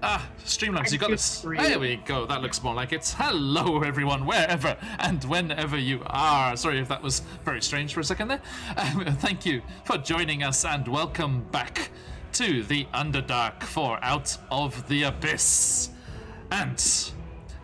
Streamlabs, you got this. There we go. That looks more like it. Hello, everyone, wherever and whenever you are. Sorry if that was very strange for a second there. Thank you for joining us and welcome back to the Underdark for Out of the Abyss. And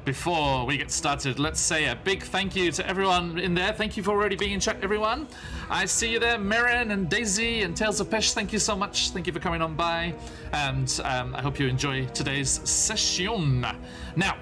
before we get started, let's say a big thank you to everyone in there. Thank you for already being in chat, everyone. I see you there, Marin and Daisy and Tales of Pesh. Thank you so much. Thank you for coming on by. And I hope you enjoy today's session. Now,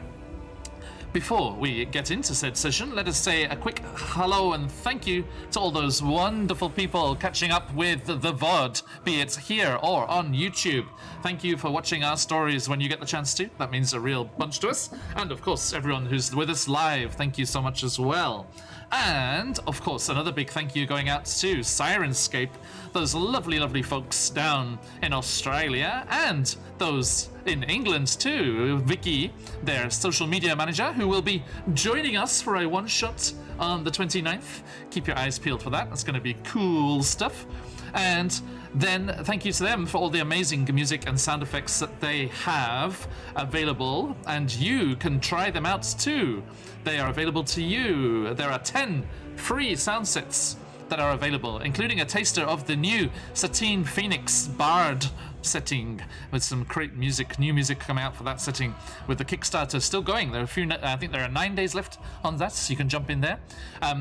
before we get into said session, let us say a quick hello and thank you to all those wonderful people catching up with the VOD, be it here or on YouTube. Thank you for watching our stories when you get the chance to. That means a real bunch to us. And of course, everyone who's with us live, thank you so much as well. And of course, another big thank you going out to Sirenscape, those lovely, lovely folks down in Australia, and those in England too. Vicky, their social media manager, who will be joining us for a one-shot on the 29th. Keep your eyes peeled for that. That's going to be cool stuff. And then thank you to them for all the amazing music and sound effects that they have available, and you can try them out too. They are available to you. There are 10 free sound sets that are available, including a taster of the new Satine Phoenix Bard setting with some great music, new music coming out for that setting, with the Kickstarter still going. There are a few, I think there are 9 days left on that, so you can jump in there.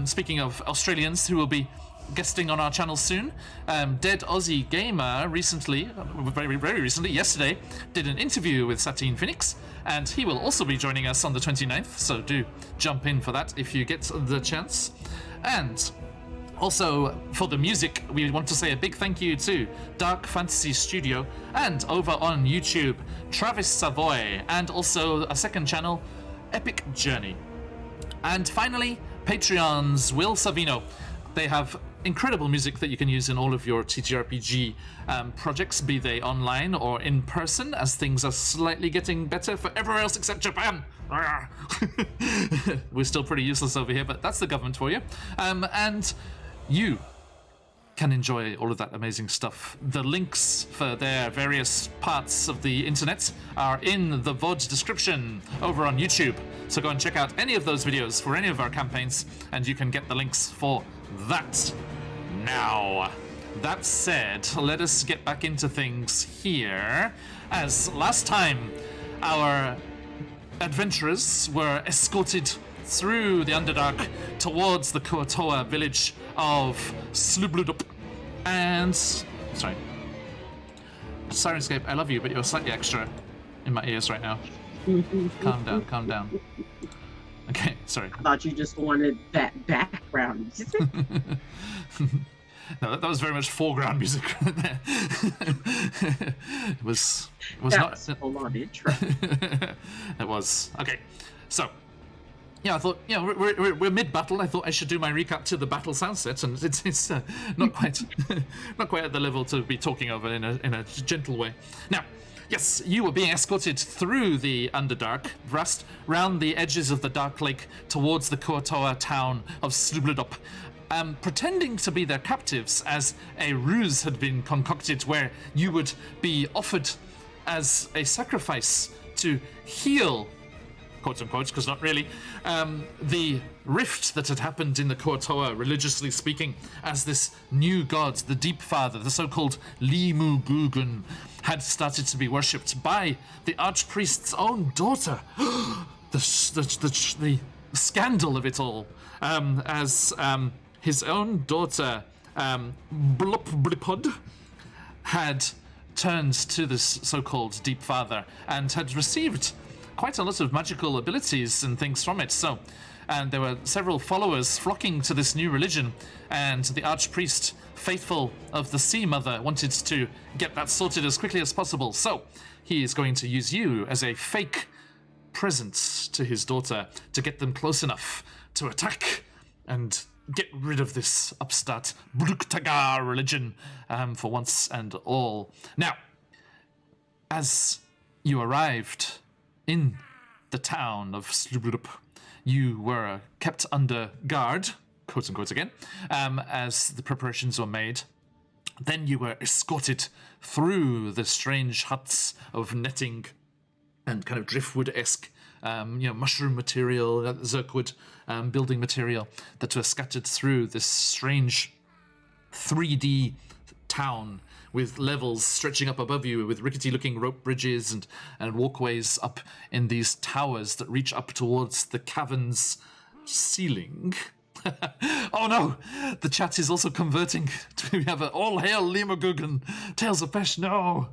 Speaking of Australians who will be guesting on our channel soon, Dead Aussie Gamer recently, very, very recently, yesterday, did an interview with Satine Phoenix, and he will also be joining us on the 29th, so do jump in for that if you get the chance. And also, for the music, we want to say a big thank you to Dark Fantasy Studio, and over on YouTube, Travis Savoy, and also a second channel, Epic Journey. And finally, Patreon's Will Savino. They have incredible music that you can use in all of your TTRPG projects, be they online or in person, as things are slightly getting better for everywhere else except Japan. We're still pretty useless over here, but that's the government for you. And you can enjoy all of that amazing stuff. The links for their various parts of the internet are in the VOD description over on YouTube. So go and check out any of those videos for any of our campaigns, and you can get the links for that. Now, that said, let us get back into things here. As last time, our adventurers were escorted through the Underdark towards the Kuatoa village of Slubludup. And sorry, Sirenscape, I love you, but you're slightly extra in my ears right now. Calm down, calm down. Okay, sorry. I thought you just wanted that background music. No, that was very much foreground music right there. It was that not was full on intro. It was. Okay, so yeah, I thought, we're mid-battle. I thought I should do my recap to the battle sound set, and it's not quite not quite at the level to be talking over in a gentle way. Now, yes, you were being escorted through the Underdark, round the edges of the Dark Lake towards the Kuatoa town of Slubludup, pretending to be their captives, as a ruse had been concocted where you would be offered as a sacrifice to heal, quote unquote, because not really, the rift that had happened in the Kuatoa, religiously speaking, as this new god, the Deep Father, the so-called Limu Gugun, had started to be worshipped by the Archpriest's own daughter. The scandal of it all, as his own daughter, Blipod, had turned to this so-called Deep Father and had received quite a lot of magical abilities and things from it. So, and there were several followers flocking to this new religion, and the Archpriest, faithful of the Sea Mother, wanted to get that sorted as quickly as possible. So, he is going to use you as a fake present to his daughter to get them close enough to attack and get rid of this upstart Bruktagar religion for once and all. Now, as you arrived in the town of Slubludup, you were kept under guard, quote unquote again, as the preparations were made. Then you were escorted through the strange huts of netting and kind of driftwood-esque, mushroom material, zirkwood building material that were scattered through this strange 3D town with levels stretching up above you with rickety-looking rope bridges and walkways up in these towers that reach up towards the cavern's ceiling. Oh no! The chat is also converting. We have all hail Limogug Tales of Pesh, no!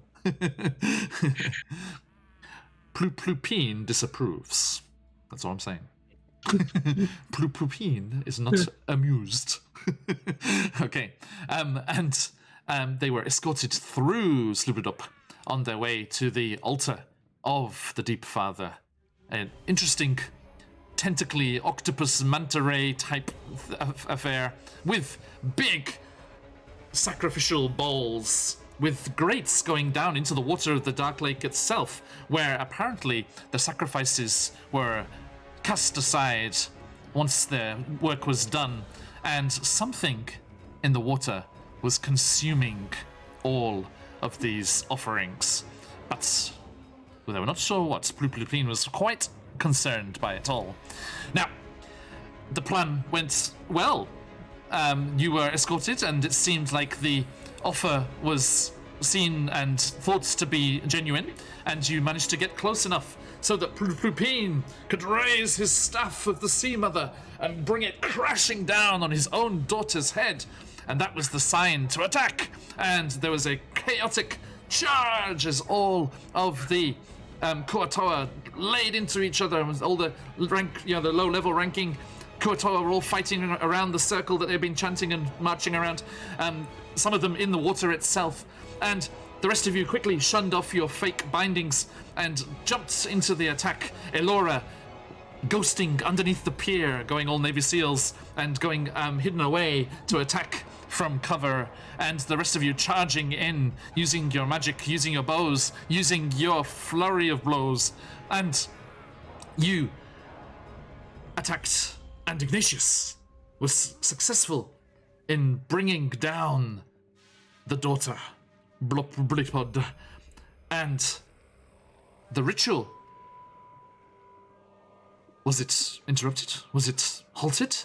Plupine disapproves. That's all I'm saying. Plupine is not amused. Okay. And they were escorted through Slubbedup on their way to the altar of the Deep Father. An interesting tentacly octopus manta ray type affair with big sacrificial bowls with grates going down into the water of the Dark Lake itself, where apparently the sacrifices were cast aside once their work was done, and something in the water was consuming all of these offerings. But they were not sure what. Plupine was quite concerned by it all. Now, the plan went well. You were escorted, and it seemed like the offer was seen and thought to be genuine, and you managed to get close enough so that Plupine could raise his staff of the Sea Mother and bring it crashing down on his own daughter's head. And that was the sign to attack. And there was a chaotic charge as all of the Kuatoa laid into each other, and all the the low-level ranking Kuatoa were all fighting around the circle that they've been chanting and marching around. Some of them in the water itself, and the rest of you quickly shunned off your fake bindings and jumped into the attack. Elora ghosting underneath the pier, going all Navy SEALs and going hidden away to attack from cover, and the rest of you charging in, using your magic, using your bows, using your flurry of blows, and you attacked, and Ignatius was successful in bringing down the daughter, Blipod, and the ritual. Was it interrupted? Was it halted?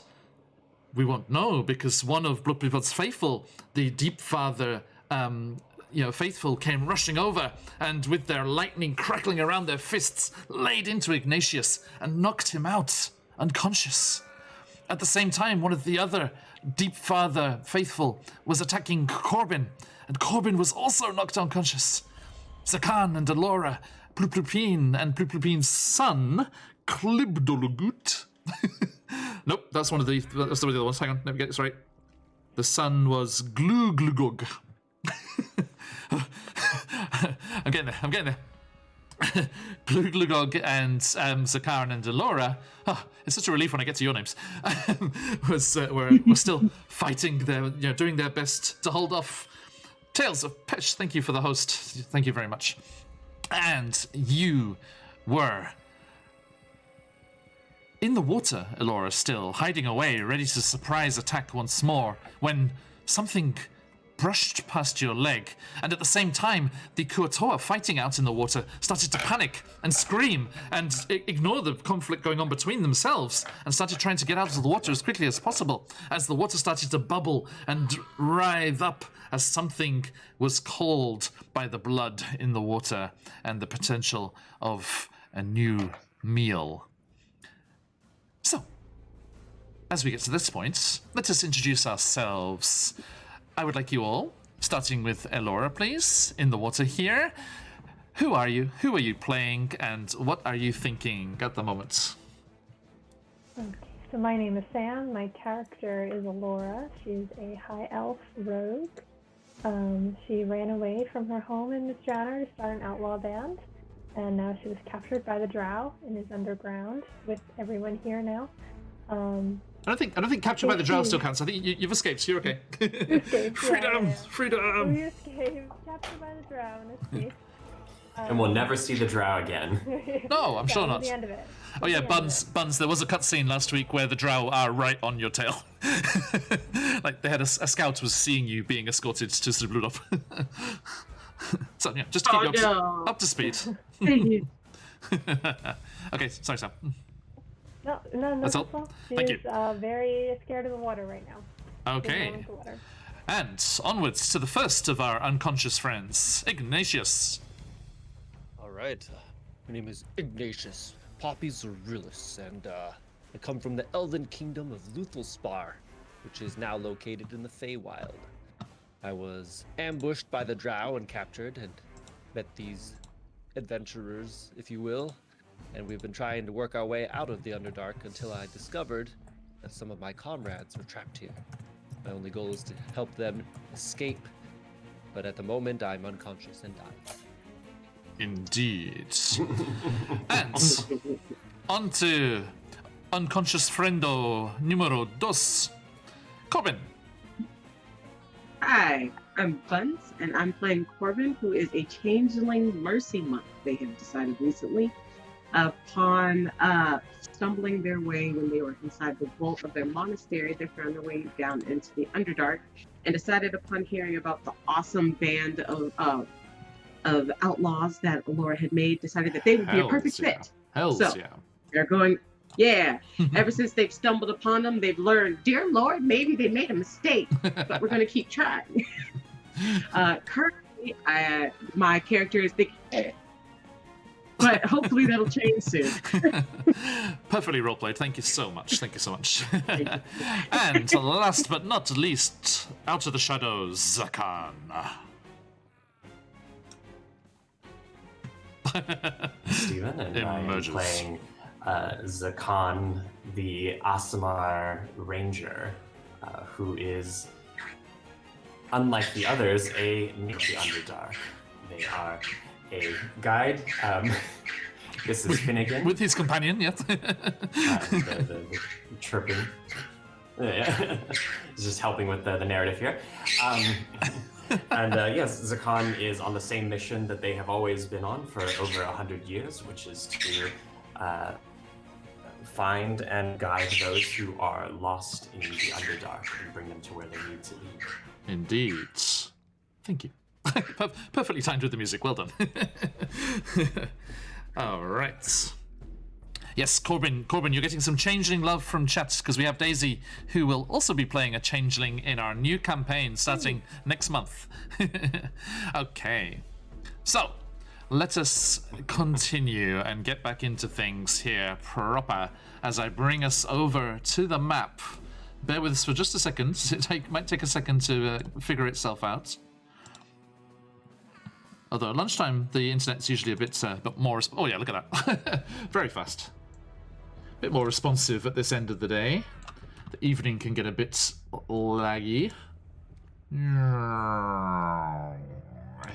We won't know, because one of Blipod's faithful, the Deep Father, faithful, came rushing over and with their lightning crackling around their fists, laid into Ignatius and knocked him out, unconscious. At the same time, one of the other Deep Father faithful was attacking Corbin, and Corbin was also knocked unconscious. Zakan and Delora, Pluplupine and Pluplipine's son, Klibdolugut. Nope, that's one of the other ones. Hang on, let me get this right. The son was Gluglugug. I'm getting there. Gluglugog and Zakarn and Delora. Oh, it's such a relief when I get to your names. were still fighting, doing their best to hold off Tales of Pesh. Thank you for the host. Thank you very much. And you were in the water, Elora, still hiding away, ready to surprise attack once more, when something brushed past your leg, and at the same time, the Kuatoa fighting out in the water started to panic and scream and ignore the conflict going on between themselves, and started trying to get out of the water as quickly as possible, as the water started to bubble and writhe up as something was called by the blood in the water and the potential of a new meal. So, as we get to this point, let us introduce ourselves. I would like you all, starting with Elora, please, in the water here. Who are you? Who are you playing? And what are you thinking at the moment? Okay, so my name is Sam. My character is Elora. She's a high elf rogue. She ran away from her home in Mistrana to start an outlaw band. And now she was captured by the Drow and is underground with everyone here now. I don't think captured by the Drow still counts. I think you've escaped. You're okay. Escaped, Freedom! yeah. Freedom! So we escaped, captured by the Drow and escaped. And we'll never see the Drow again. No, I'm sure not. The end of it. Oh yeah, Buns, there was a cutscene last week where the Drow are right on your tail. Like they had a scout was seeing you being escorted to Zbludov. So yeah, just to keep you up to speed. Thank you. Okay, sorry, Sam. No, That's all? She Thank is very scared of the water right now. She's Okay. going with the water. And onwards to the first of our unconscious friends, Ignatius. All right. My name is Ignatius Poppy Zorilis, and I come from the Elven Kingdom of Luthelspar, which is now located in the Feywild. I was ambushed by the Drow and captured, and met these adventurers, if you will, and we've been trying to work our way out of the Underdark until I discovered that some of my comrades were trapped here. My only goal is to help them escape, but at the moment I'm unconscious and dying. Indeed. And on to unconscious friendo numero dos, Corbin. Hi, I'm Buns, and I'm playing Corbin, who is a changeling mercy monk they have decided recently. Upon stumbling their way when they were inside the vault of their monastery, they found their way down into the Underdark and decided upon hearing about the awesome band of outlaws that Laura had made, decided that they would be a perfect fit. Hells So, yeah. They're going, yeah. Ever since they've stumbled upon them, they've learned, dear Lord, maybe they made a mistake, but we're going to keep trying. Currently, my character is thinking, but hopefully that'll change soon. Perfectly roleplayed. Thank you so much. Thank you so much. And last but not least, out of the shadows, Zakan. Steven, and I'm Emerges. playing Zakan, the Asimar Ranger, who is, unlike the others, a native of the Underdark. They are a guide. This is Finnegan. With his companion, yes. The chirping. Yeah. He's just helping with the narrative here. And yes, Zakan is on the same mission that they have always been on for over 100 years, which is to find and guide those who are lost in the Underdark and bring them to where they need to be. Indeed. Thank you. Perfectly timed with the music. Well done. All right. Yes, Corbin, you're getting some changeling love from chat because we have Daisy, who will also be playing a changeling in our new campaign starting next month. Okay. So, let us continue and get back into things here proper as I bring us over to the map. Bear with us for just a second. It might take a second to figure itself out. Although at lunchtime, the internet's usually a bit more... Oh yeah, look at that. Very fast. A bit more responsive at this end of the day. The evening can get a bit laggy.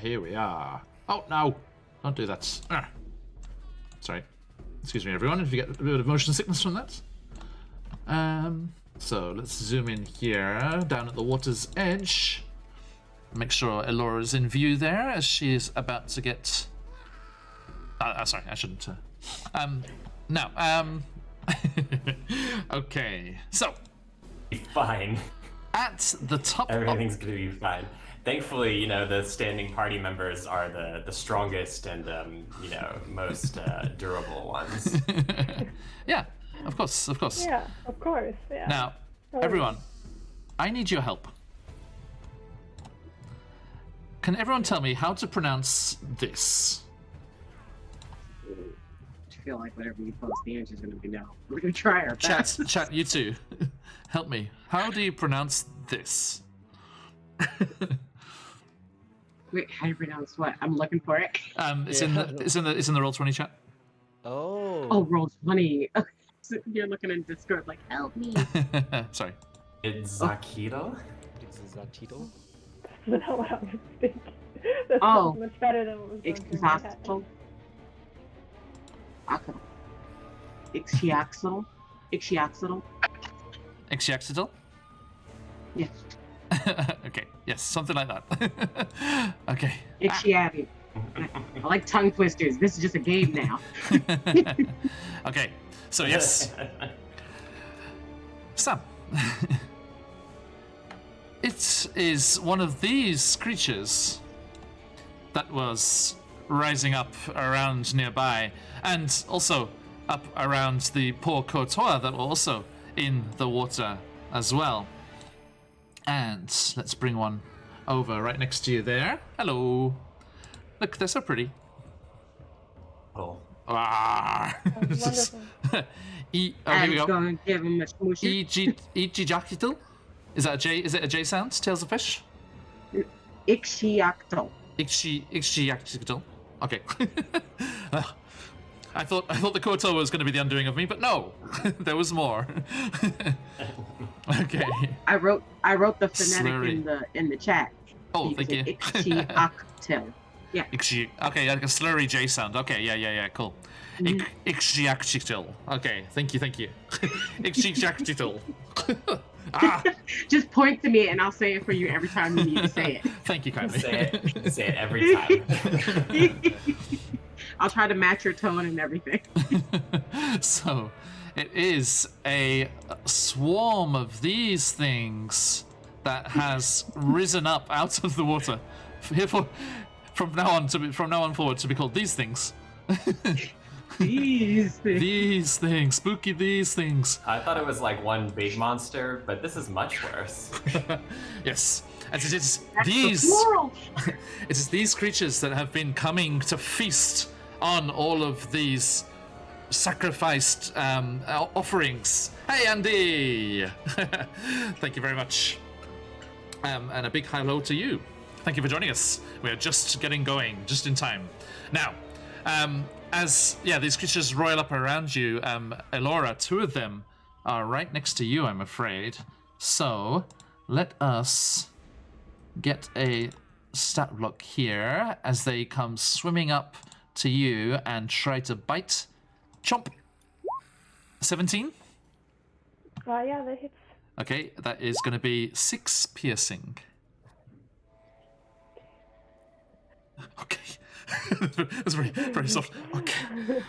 Here we are. Oh, no. Don't do that. Sorry. Excuse me, everyone, if you get a bit of motion sickness from that. So let's zoom in here, down at the water's edge. Make sure Elora's in view there as she is about to get... sorry, I shouldn't... Now, okay, so... Fine. At the top Everything's gonna be fine. Thankfully, you know, the standing party members are the strongest and, you know, most durable ones. Yeah, of course. Yeah, of course. Yeah. Now, everyone, I need your help. Can everyone tell me how to pronounce this? I feel like whatever you post, the answer's going to be no. We're going to try our best. Chat, you two. Help me. How do you pronounce this? Wait, how do you pronounce what? I'm looking for it. It's in the Roll20 chat. Oh, roll 20. Okay, so you're looking in Discord like, help me. Sorry. It's Zakito? Is that Tito? That's not what I was thinking. That's much better than what was going through my head. Ixiaxal. Ixiaxal. Ixiaxital? Yes. Okay, yes, something like that. Okay. Ixiati. I like tongue twisters. This is just a game now. Okay, so yes. Sam. It is one of these creatures that was rising up around nearby, and also up around the poor Kotoa that were also in the water as well. And let's bring one over right next to you there. Hello. Look, they're so pretty. Oh. Ah. Wonderful. Here we I'm go. gonna give him a smooshy. Ichijakital? Is that a J? Is it a J sound? Tails of fish? Ixiacto. Ichijakital. Okay. I thought the Koto was going to be the undoing of me, but no, there was more. Okay. I wrote the phonetic Slurry. in the chat. Oh, thank you. Ixiacto. Yeah. Okay, like a slurry J sound. Okay, yeah, cool. Ichijakital. Okay, thank you. Ichijakital. Ah, Just point to me and I'll say it for you every time you need to say it. thank you kindly. Say it every time. I'll try to match your tone and everything. So, it is a swarm of these things that has risen up out of the water. From now on forward to be called these things. These things. These things, spooky these things. I thought it was like one big monster, but this is much worse. Yes, as it is That's the these. plural. It is these creatures that have been coming to feast on all of these sacrificed offerings. Hey, Andy! Thank you very much. And a big hello to you. Thank you for joining us. We are just getting going, just in time. Now, as these creatures roil up around you, Elora, two of them are right next to you, I'm afraid. So, let us get a stat block here as they come swimming up to you and try to bite. Chomp. 17. Yeah, that hits. Okay, that is going to be 6 piercing. Okay. That's very, very soft. Okay.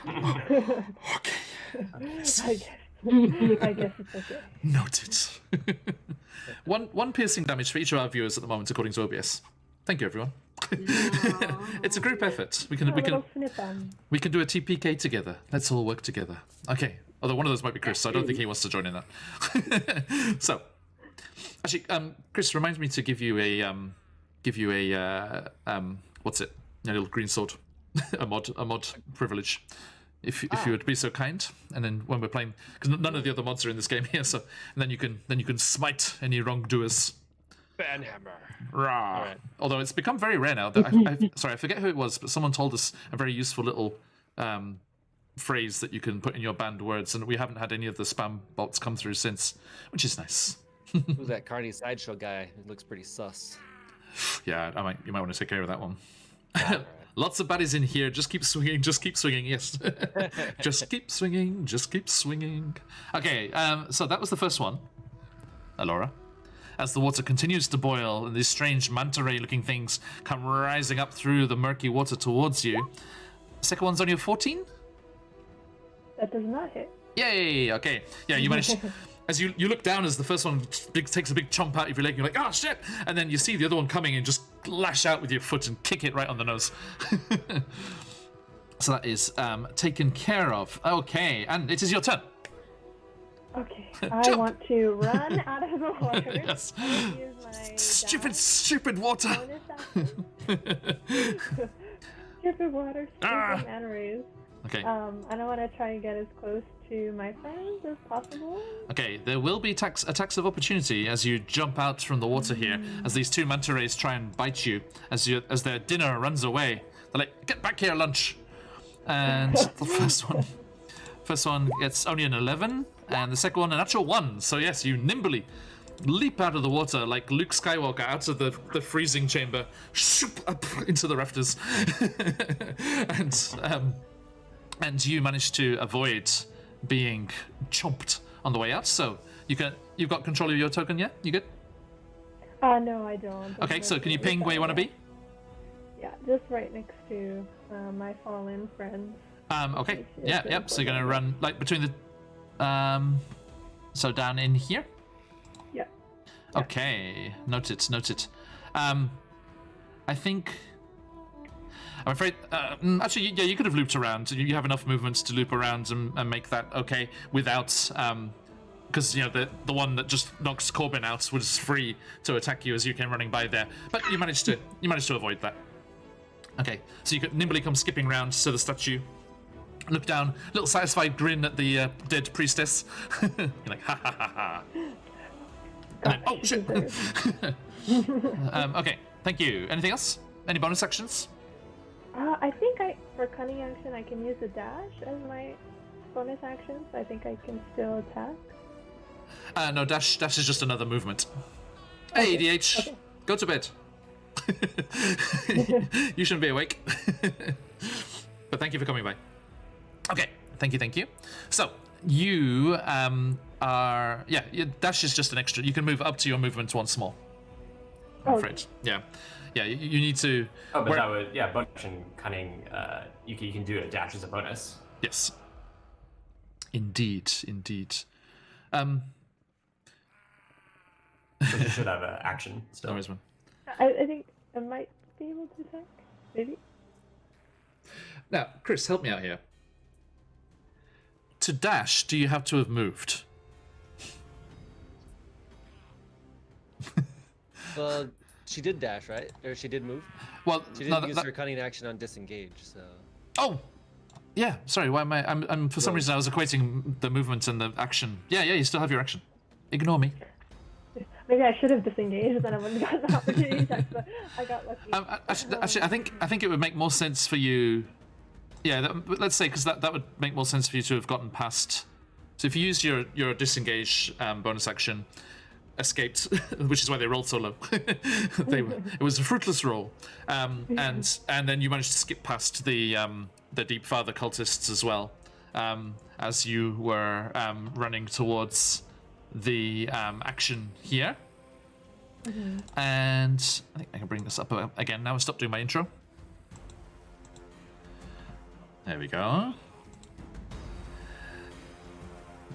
Okay. I guess it's okay. Noted. one piercing damage for each of our viewers at the moment, according to OBS. Thank you, everyone. It's a group effort. We can do a TPK together. Let's all work together. Okay. Although one of those might be Chris, so I don't think he wants to join in that. So, actually, Chris reminds me to give you a what's it? A little green sword, a mod privilege, if you would be so kind. And then when we're playing, because none of the other mods are in this game here, so and then you can smite any wrongdoers. Banhammer. Rah. Right. Although it's become very rare now that I forget who it was, but someone told us a very useful little phrase that you can put in your banned words, and we haven't had any of the spam bots come through since, which is nice. Who's that CarniSideShow guy? He looks pretty sus. Yeah, you might want to take care of that one. Lots of baddies in here. Just keep swinging. Just keep swinging. Yes. Just keep swinging. Just keep swinging. Okay. So that was the first one. Alora. As the water continues to boil and these strange manta ray-looking things come rising up through the murky water towards you. Second one's only a 14? That does not hit. Yay! Okay. Yeah, you managed. As you look down as the first one takes a big chomp out of your leg, you're like, oh shit! And then you see the other one coming and just lash out with your foot and kick it right on the nose. So that is taken care of. Okay, and it is your turn. Okay, I want to run out of the water. Yes. Use my Stupid water! bonus action. Stupid water, stupid mana rays. Okay. And I want to try and get as close to my friends as possible. Okay, there will be attacks of opportunity as you jump out from the water here, as these two manta rays try and bite you, as their dinner runs away. They're like, get back here, lunch! And the first one gets only an 11, and the second one a natural 1. So yes, you nimbly leap out of the water like Luke Skywalker out of the freezing chamber, shoop up into the rafters, and you manage to avoid being chomped on the way out. So you've got control of your token, yeah? You good? No, I don't. Okay, so can you ping where you want to be? Yeah, just right next to my fallen friends. Okay. Yeah, yep. So you're gonna run like between the so down in here? Yeah. Okay. Noted. I think I'm afraid. Actually, yeah, you could have looped around. You have enough movement to loop around and make that okay without. Because the one that just knocks Corbin out was free to attack you as you came running by there, but you managed to avoid that. Okay, so you could nimbly come skipping round to the statue, look down, little satisfied grin at the dead priestess. You're like ha ha ha ha. And then, oh shit. Okay, thank you. Anything else? Any bonus actions? I think for cunning action I can use the dash as my bonus action, so I think I can still attack. No, dash is just another movement. Hey, Okay, DH, okay. go to bed. You shouldn't be awake. But thank you for coming by. Okay, thank you. So, you are... Yeah, your dash is just an extra. You can move up to your movement once more. I'm afraid. Yeah. Yeah, you need to... Oh, but that would... Yeah, bonus action, cunning, you can do a dash as a bonus. Yes. Indeed. So you should have an action still. No worries, man. I think I might be able to attack. Maybe. Now, Chris, help me out here. To dash, do you have to have moved? Well, she did dash, right? Or she did move? Well, She didn't use her cunning action on disengage, so... Oh! Yeah, sorry, why am I... I'm for some reason I was equating the movement and the action. Yeah, you still have your action. Ignore me. Maybe I should have disengaged, then I wouldn't have gotten the opportunity to attack, but I got lucky. Actually, I think it would make more sense for you... Yeah, let's say, because that would make more sense for you to have gotten past... So if you used your disengage bonus action, escaped, which is why they rolled so low. It was a fruitless roll, and then you managed to skip past the Deep Father cultists as well, as you were running towards the action here. And I think I can bring this up again now. I'll stop doing my intro. There we go.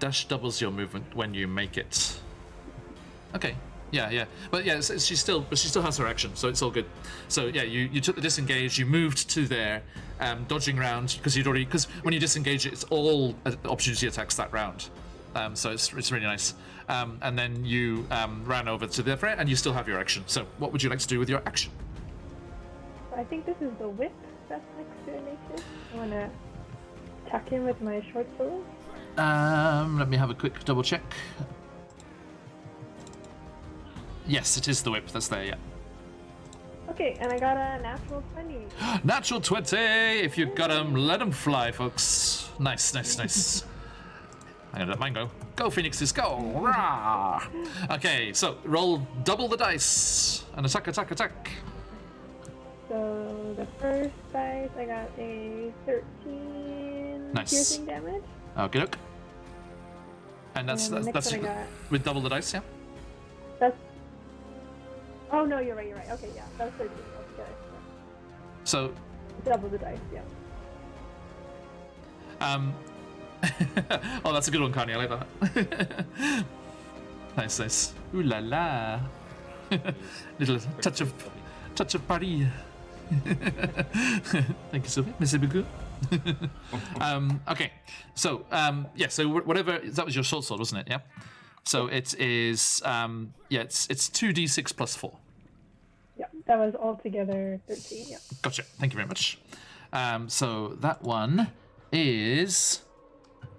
Dash doubles your movement when you make it. Okay. Yeah. But yeah, she still has her action, so it's all good. So yeah, you took the disengage, you moved to there, dodging around because when you disengage, it's all opportunity attacks that round. So it's really nice. And then you ran over to the threat, and you still have your action. So what would you like to do with your action? I think this is the whip that's next to Ignatius. I want to attack him with my short sword. Let me have a quick double check. Yes, it is the whip that's there, yeah. Okay, and I got a natural 20. Natural 20! If you've got them, let them fly, folks. Nice. I'm gonna let mine go. Go, Phoenixes, go! Rah! Okay, so roll double the dice and attack. So the first dice, I got a 13 Nice. piercing damage. Okay, look. And that's And the next one I got- with double the dice, yeah? That's... Oh no, you're right. Okay, yeah, that was 13 altogether. So, Double the dice, yeah. oh, that's a good one, Carney. I like that. Nice. Ooh la la. Little touch of Paris. Thank you, Sylvie. Merci beaucoup. Okay, so so whatever that was your short sword, wasn't it? Yeah. So it is it's 2d6 plus 4. Yeah, that was altogether 13, yeah. Gotcha. Thank you very much. So that one is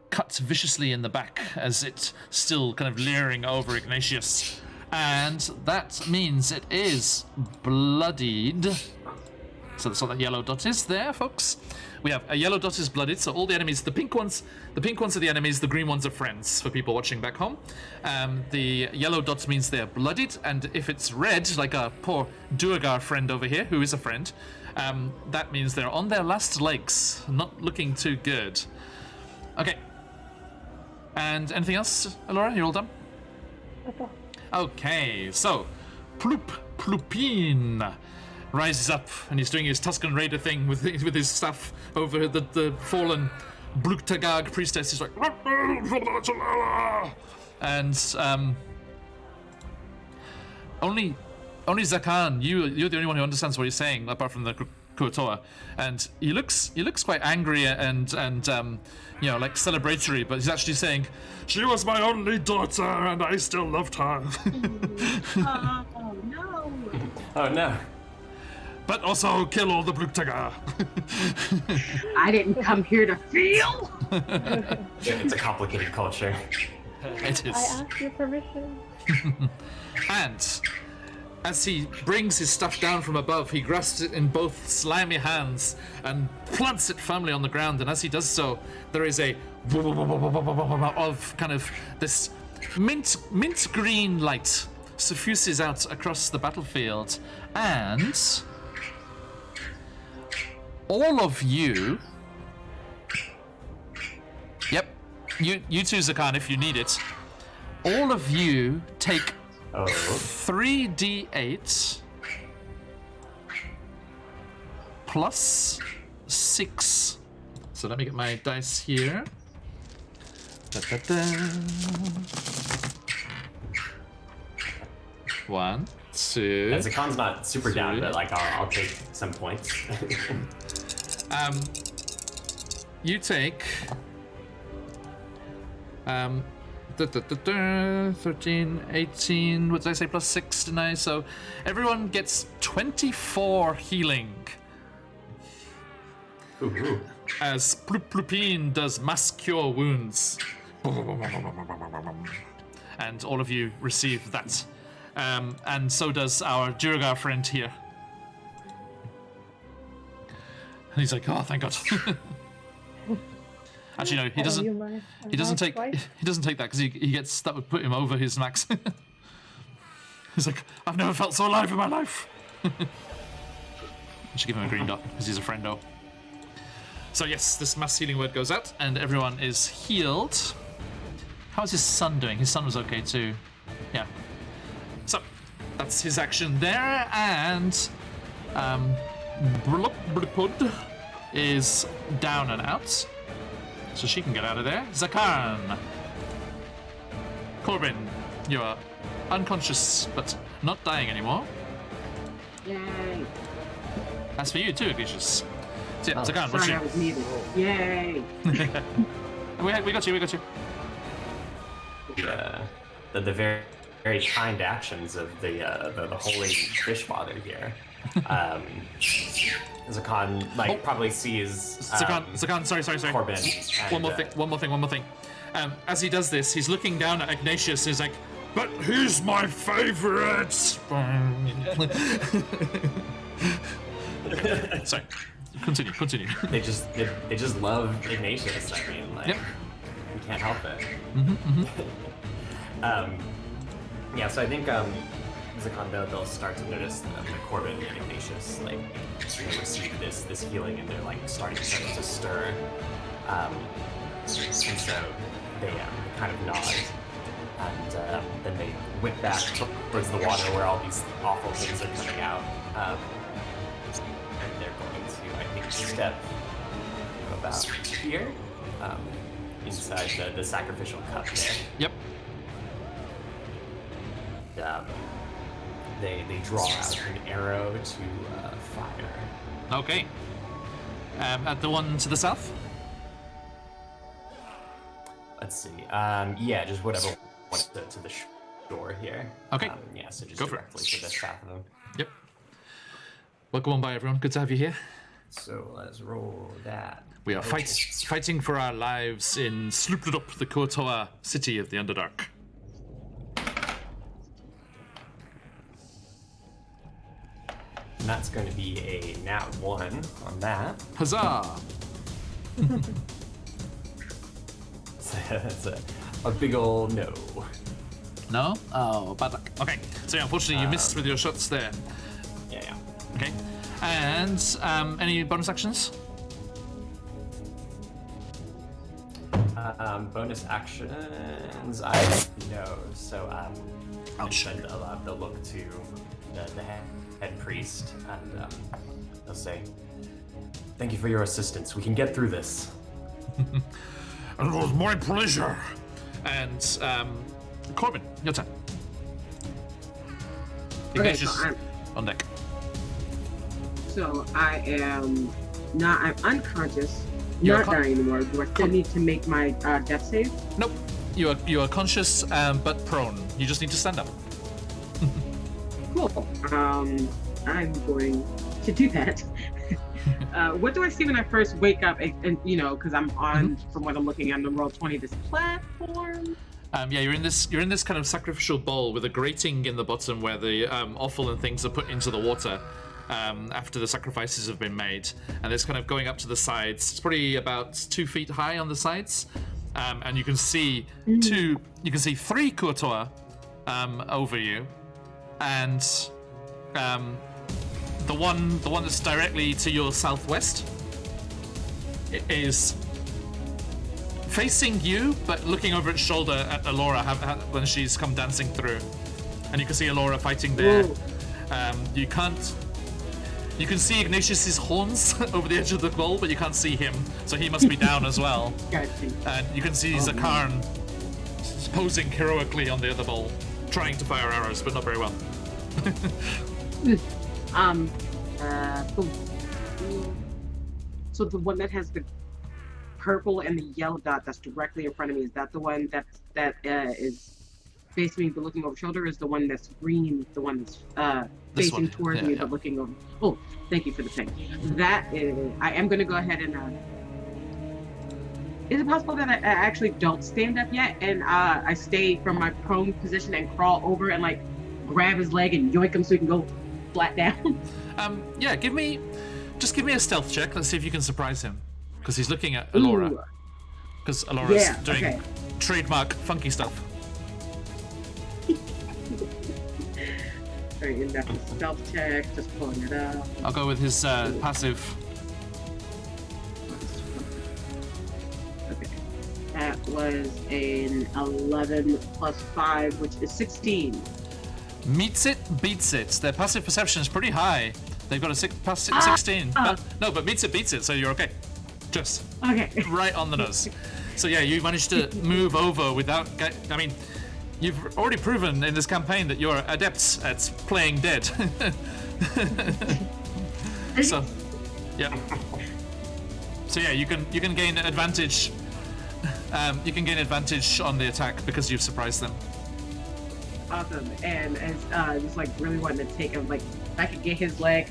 cut viciously in the back as it's still kind of leering over Ignatius. And that means it is bloodied. So that's what that yellow dot is there, folks. We have a yellow dot is bloodied, so all the enemies, the pink ones are the enemies, the green ones are friends for people watching back home. The yellow dot means they're bloodied, and if it's red, like our poor Duergar friend over here, who is a friend, that means they're on their last legs, not looking too good. Okay. And anything else, Alora? You're all done? That's all. Okay, so Plupin rises up and he's doing his Tuscan Raider thing with his staff over the fallen Bruktagag priestess. He's like, and only Zakan, you're the only one who understands what he's saying, apart from the Kuotoa, and he looks quite angry and like celebratory, but he's actually saying, "She was my only daughter, and I still loved her." Oh no! Oh no. But also kill all the Bluktaga. I didn't come here to feel. It's a complicated culture. It is. I asked your permission. And as he brings his stuff down from above, he grasps it in both slimy hands and plants it firmly on the ground. And as he does so, there is a of kind of this mint green light suffuses out across the battlefield, and all of you. Yep, you too, Zakan, if you need it. All of you take 3d8 plus 6. So let me get my dice here. Da-da-da. 1, 2. And Zakan's not super down, 3. but like I'll take some points. You take 13, 18, what did I say, plus 6 tonight? So everyone gets 24 healing. Ooh. As Plupin does mass cure wounds. And all of you receive that. And so does our Durgar friend here. And he's like, oh, thank God. Actually, no, he doesn't. He doesn't take. He doesn't take that because he gets that would put him over his max. He's like, I've never felt so alive in my life. I should give him a green dot because he's a friendo. So yes, this mass healing word goes out, and everyone is healed. How's his son doing? His son was okay too. Yeah. So that's his action there, and Blipud is down and out. So she can get out of there. Zakan. Corbin, you are unconscious, but not dying anymore. Yay! As for you too, Ignatius. So yeah, Zakan, what's Sorry, I your... was muted. Yay! we got you. The very, very kind actions of the holy fish father here. Zakan probably sees Zakan, sorry. Corbin. One more thing. As he does this, he's looking down at Ignatius and he's like, but he's my favorite! Sorry. Continue. They just love Ignatius. I mean, Yep. You can't help it. Yeah, so I think Zakan they'll start to notice the Corbin and Ignatius receive this healing, and they're starting to stir. And so they kind of nod, and then they whip back towards the water where all these awful things are coming out. And they're going to, I think, step about here, inside the sacrificial cup there. Yep. They draw out an arrow to fire. Okay. At the one to the south? Let's see. Yeah, just whatever went to the shore here. Okay. Yeah, so just Go for directly to the south of them. Yep. Welcome on by, everyone. Good to have you here. So let's roll that. We are fighting for our lives in Sloopledup, the Kuotoa city of the Underdark. And that's going to be a nat 1 on that. Huzzah! That's a big ol' no. No? Oh, bad luck. Okay, so yeah, unfortunately you missed with your shots there. Yeah. Okay. And any bonus actions? Bonus actions, I don't know. So instead they'll look to the head priest, and they'll say, "Thank you for your assistance. We can get through this." It was my pleasure. And Corbin, your turn. Ignatius on deck. So I am not. I'm unconscious. You're Not dying anymore. Do I still need to make my death save? Nope. You are conscious, but prone. You just need to stand up. Cool. I'm going to do that. What do I see when I first wake up? And you know, because I'm on, from what I'm looking at, the Roll20, this platform. Yeah, you're in this kind of sacrificial bowl with a grating in the bottom where the offal and things are put into the water after the sacrifices have been made, and it's kind of going up to the sides. It's probably about 2 feet high on the sides, and you can see three Courtois over you, and the one that's directly to your southwest is facing you, but looking over its shoulder at Alora when she's come dancing through. And you can see Alora fighting there. You can see Ignatius's horns over the edge of the bowl, but you can't see him, so he must be down as well. Gotcha. And you can see Zakarn posing heroically on the other bowl, trying to fire arrows, but not very well. So the one that has the purple and the yellow dot that's directly in front of me, is that the one that is facing me but looking over shoulder? Is the one that's green the one that's facing towards me but looking over? Oh, thank you for the thing. That is, I am going to go ahead and is it possible that I actually don't stand up yet and I stay from my prone position and crawl over and like grab his leg and yoink him so he can go flat down? Yeah, give me a stealth check. Let's see if you can surprise him, because he's looking at Alora. Because Alora's doing trademark funky stuff. Alright, and that's a stealth check, just pulling it up. I'll go with his passive. Okay. That was an 11 plus 5, which is 16. Meets it, beats it. Their passive perception is pretty high. They've got a 16. But meets it, beats it, so you're okay. Just right on the nose. So yeah, you managed to move over without... I mean, you've already proven in this campaign that you're adepts at playing dead. So, yeah. So yeah, you can gain advantage. You can gain advantage on the attack because you've surprised them. Awesome. And as just like really wanting to take him, like if I could get his leg,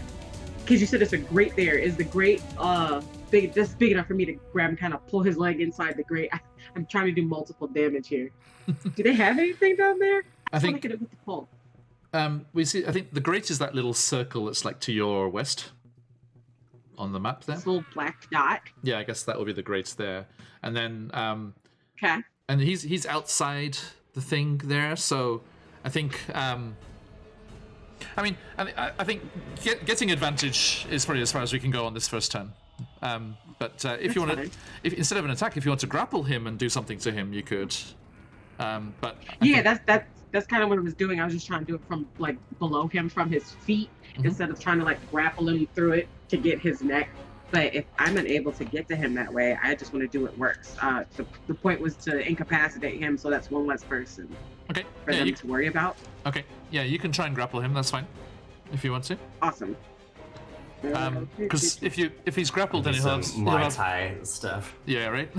because you said it's a grate there. Is the grate big enough for me to grab and kind of pull his leg inside the grate? I'm trying to do multiple damage here. Do they have anything down there? I think get it with the pull. We see. I think the grate is that little circle that's like to your west on the map there. This little black dot. Yeah, I guess that will be the grate there. And then okay. And he's outside the thing there, so I think I think getting advantage is probably as far as we can go on this first turn. But if you want to, instead of an attack, if you want to grapple him and do something to him, you could. But that's kind of what I was doing. I was just trying to do it from like below him, from his feet, instead of trying to like grapple him through it to get his neck. But if I'm unable to get to him that way, I just want to do what works. The point was to incapacitate him, so that's one less person. Okay. For them to worry about. Okay. Yeah, you can try and grapple him. That's fine, if you want to. Awesome. Because if he's grappled, then he'll have Muay Thai stuff. Yeah, right.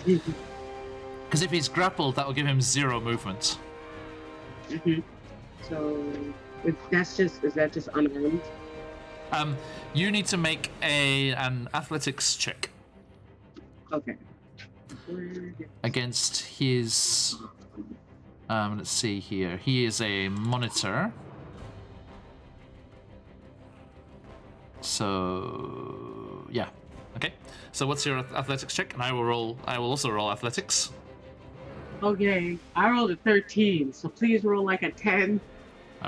Because if he's grappled, that will give him 0 movement. So is that just unarmed? You need to make an athletics check. Okay. Against his. Let's see here. He is a monitor. So yeah. Okay. So what's your athletics check? And I will also roll athletics. Okay. I rolled a 13, so please roll like a 10.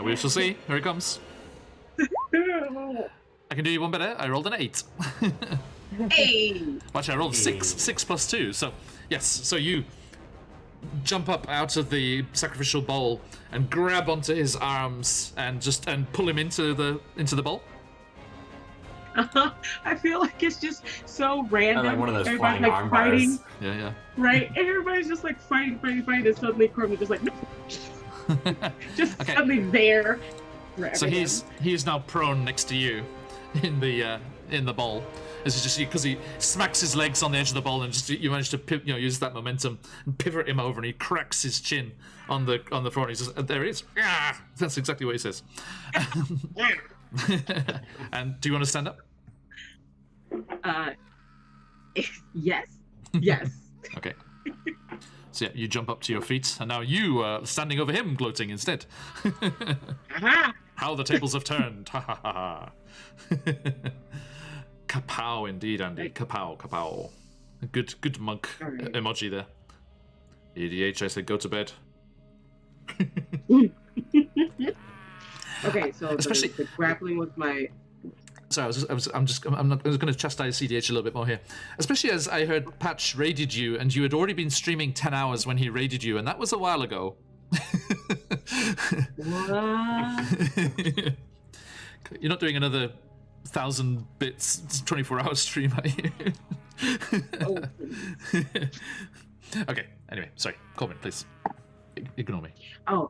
We shall see. Here it comes. I can do you one better. I rolled an 8. Hey! Actually, I rolled 6 plus 2. So yes. So you jump up out of the sacrificial bowl and grab onto his arms and pull him into the bowl. I feel like it's just so random. Like one of those everybody's flying like arm fighting. bars. Yeah. Right? And everybody's just like fighting, and suddenly Corbin just like just suddenly there. So he is now prone next to you, in the bowl. This is just because he smacks his legs on the edge of the bowl, and just you manage to use that momentum and pivot him over, and he cracks his chin on the floor. And he says, "There he is." Ah! That's exactly what he says. And do you want to stand up? Yes. Yes. Okay. So yeah, you jump up to your feet, and now you are standing over him, gloating instead. How the tables have turned! Ha ha ha! Kapow, indeed, Andy. Kapow, kapow. Good monk emoji there. EDH, I said go to bed. Okay, so the grappling was my. Sorry, I'm going to chastise CDH a little bit more here. Especially as I heard Patch raided you, and you had already been streaming 10 hours when he raided you, and that was a while ago. What? You're not doing another 1,000 bits 24-hour stream, are you? Oh, Okay, anyway, sorry. Corbin, please. Ignore me. oh,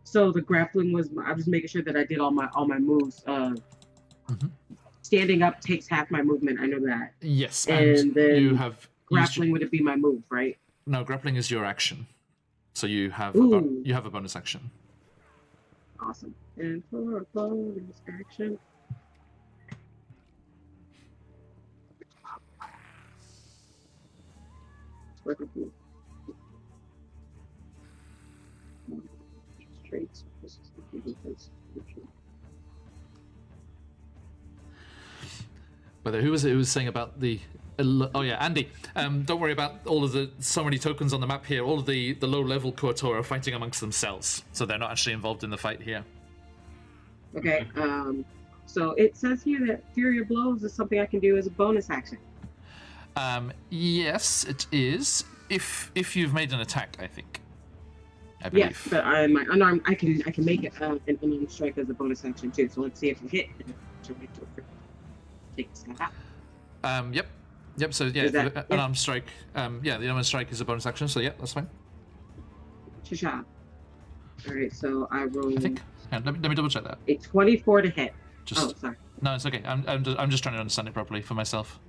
so the grappling was. I was making sure that I did all my moves. Standing up takes half my movement. I know that. Yes, and then you have grappling would it be my move, right? No, grappling is your action. So you have you have a bonus action. Awesome. And for a bonus action. Traits. This is the defense. Whether who was it who was saying about the? Oh yeah, Andy. Don't worry about all of the so many tokens on the map here. All of the low-level Kotor are fighting amongst themselves, so they're not actually involved in the fight here. Okay. So it says here that Fury of Blows is something I can do as a bonus action. Yes, it is. If you've made an attack, I think. I believe. Yes, but my unarmed, I can make it an unarmed strike as a bonus action too. So let's see if we hit. Take a step out. Yep. So yeah, unarmed strike. Yeah, the unarmed strike is a bonus action. So yeah, that's fine. Shasha. All right. So I roll. I think. Yeah, let me double check that. A 24 to hit. Just, sorry. No, it's okay. I'm just trying to understand it properly for myself.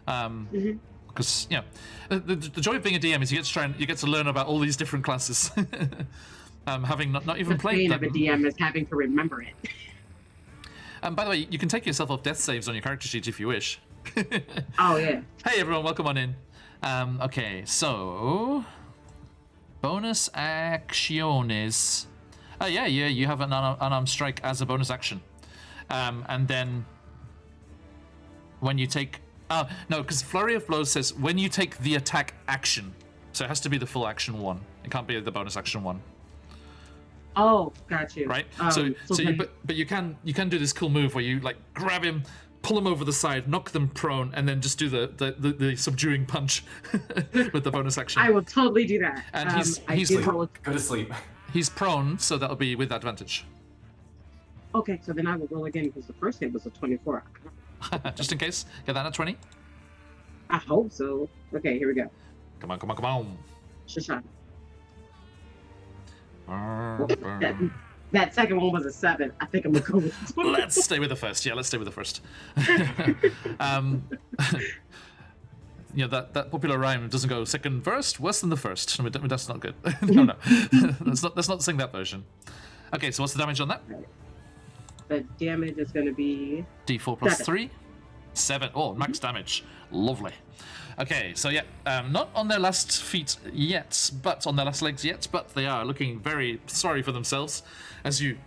Because the joy of being a DM is you get to learn about all these different classes. Having not even played them. The pain of a DM is having to remember it. And by the way, you can take yourself off death saves on your character sheet if you wish. Oh yeah. Hey everyone, welcome on in. Okay, so bonus action is. Yeah, you have an unarmed strike as a bonus action, and then when you take. No, because Flurry of Blows says when you take the attack action. So it has to be the full action one. It can't be the bonus action one. Oh, got you. Right? But you can do this cool move where you like grab him, pull him over the side, knock them prone, and then just do the subduing punch with the bonus action. I will totally do that. And go to sleep. He's prone, so that'll be with advantage. Okay, so then I will roll again because the first hit was a 24. Just in case. Get that at 20? I hope so. Okay, here we go. Come on. Shasha. That second one was a 7. I think I'm gonna go with this one. Let's stay with the first. Yeah, let's stay with the first. That popular rhyme doesn't go second first, worse than the first. I mean, that's not good. No. Let's not sing that version. Okay, so what's the damage on that? The damage is going to be D4 plus 3. 7. Oh, max damage. Lovely. Okay, so yeah, not on their last feet yet, but on their last legs yet, but they are looking very sorry for themselves. As you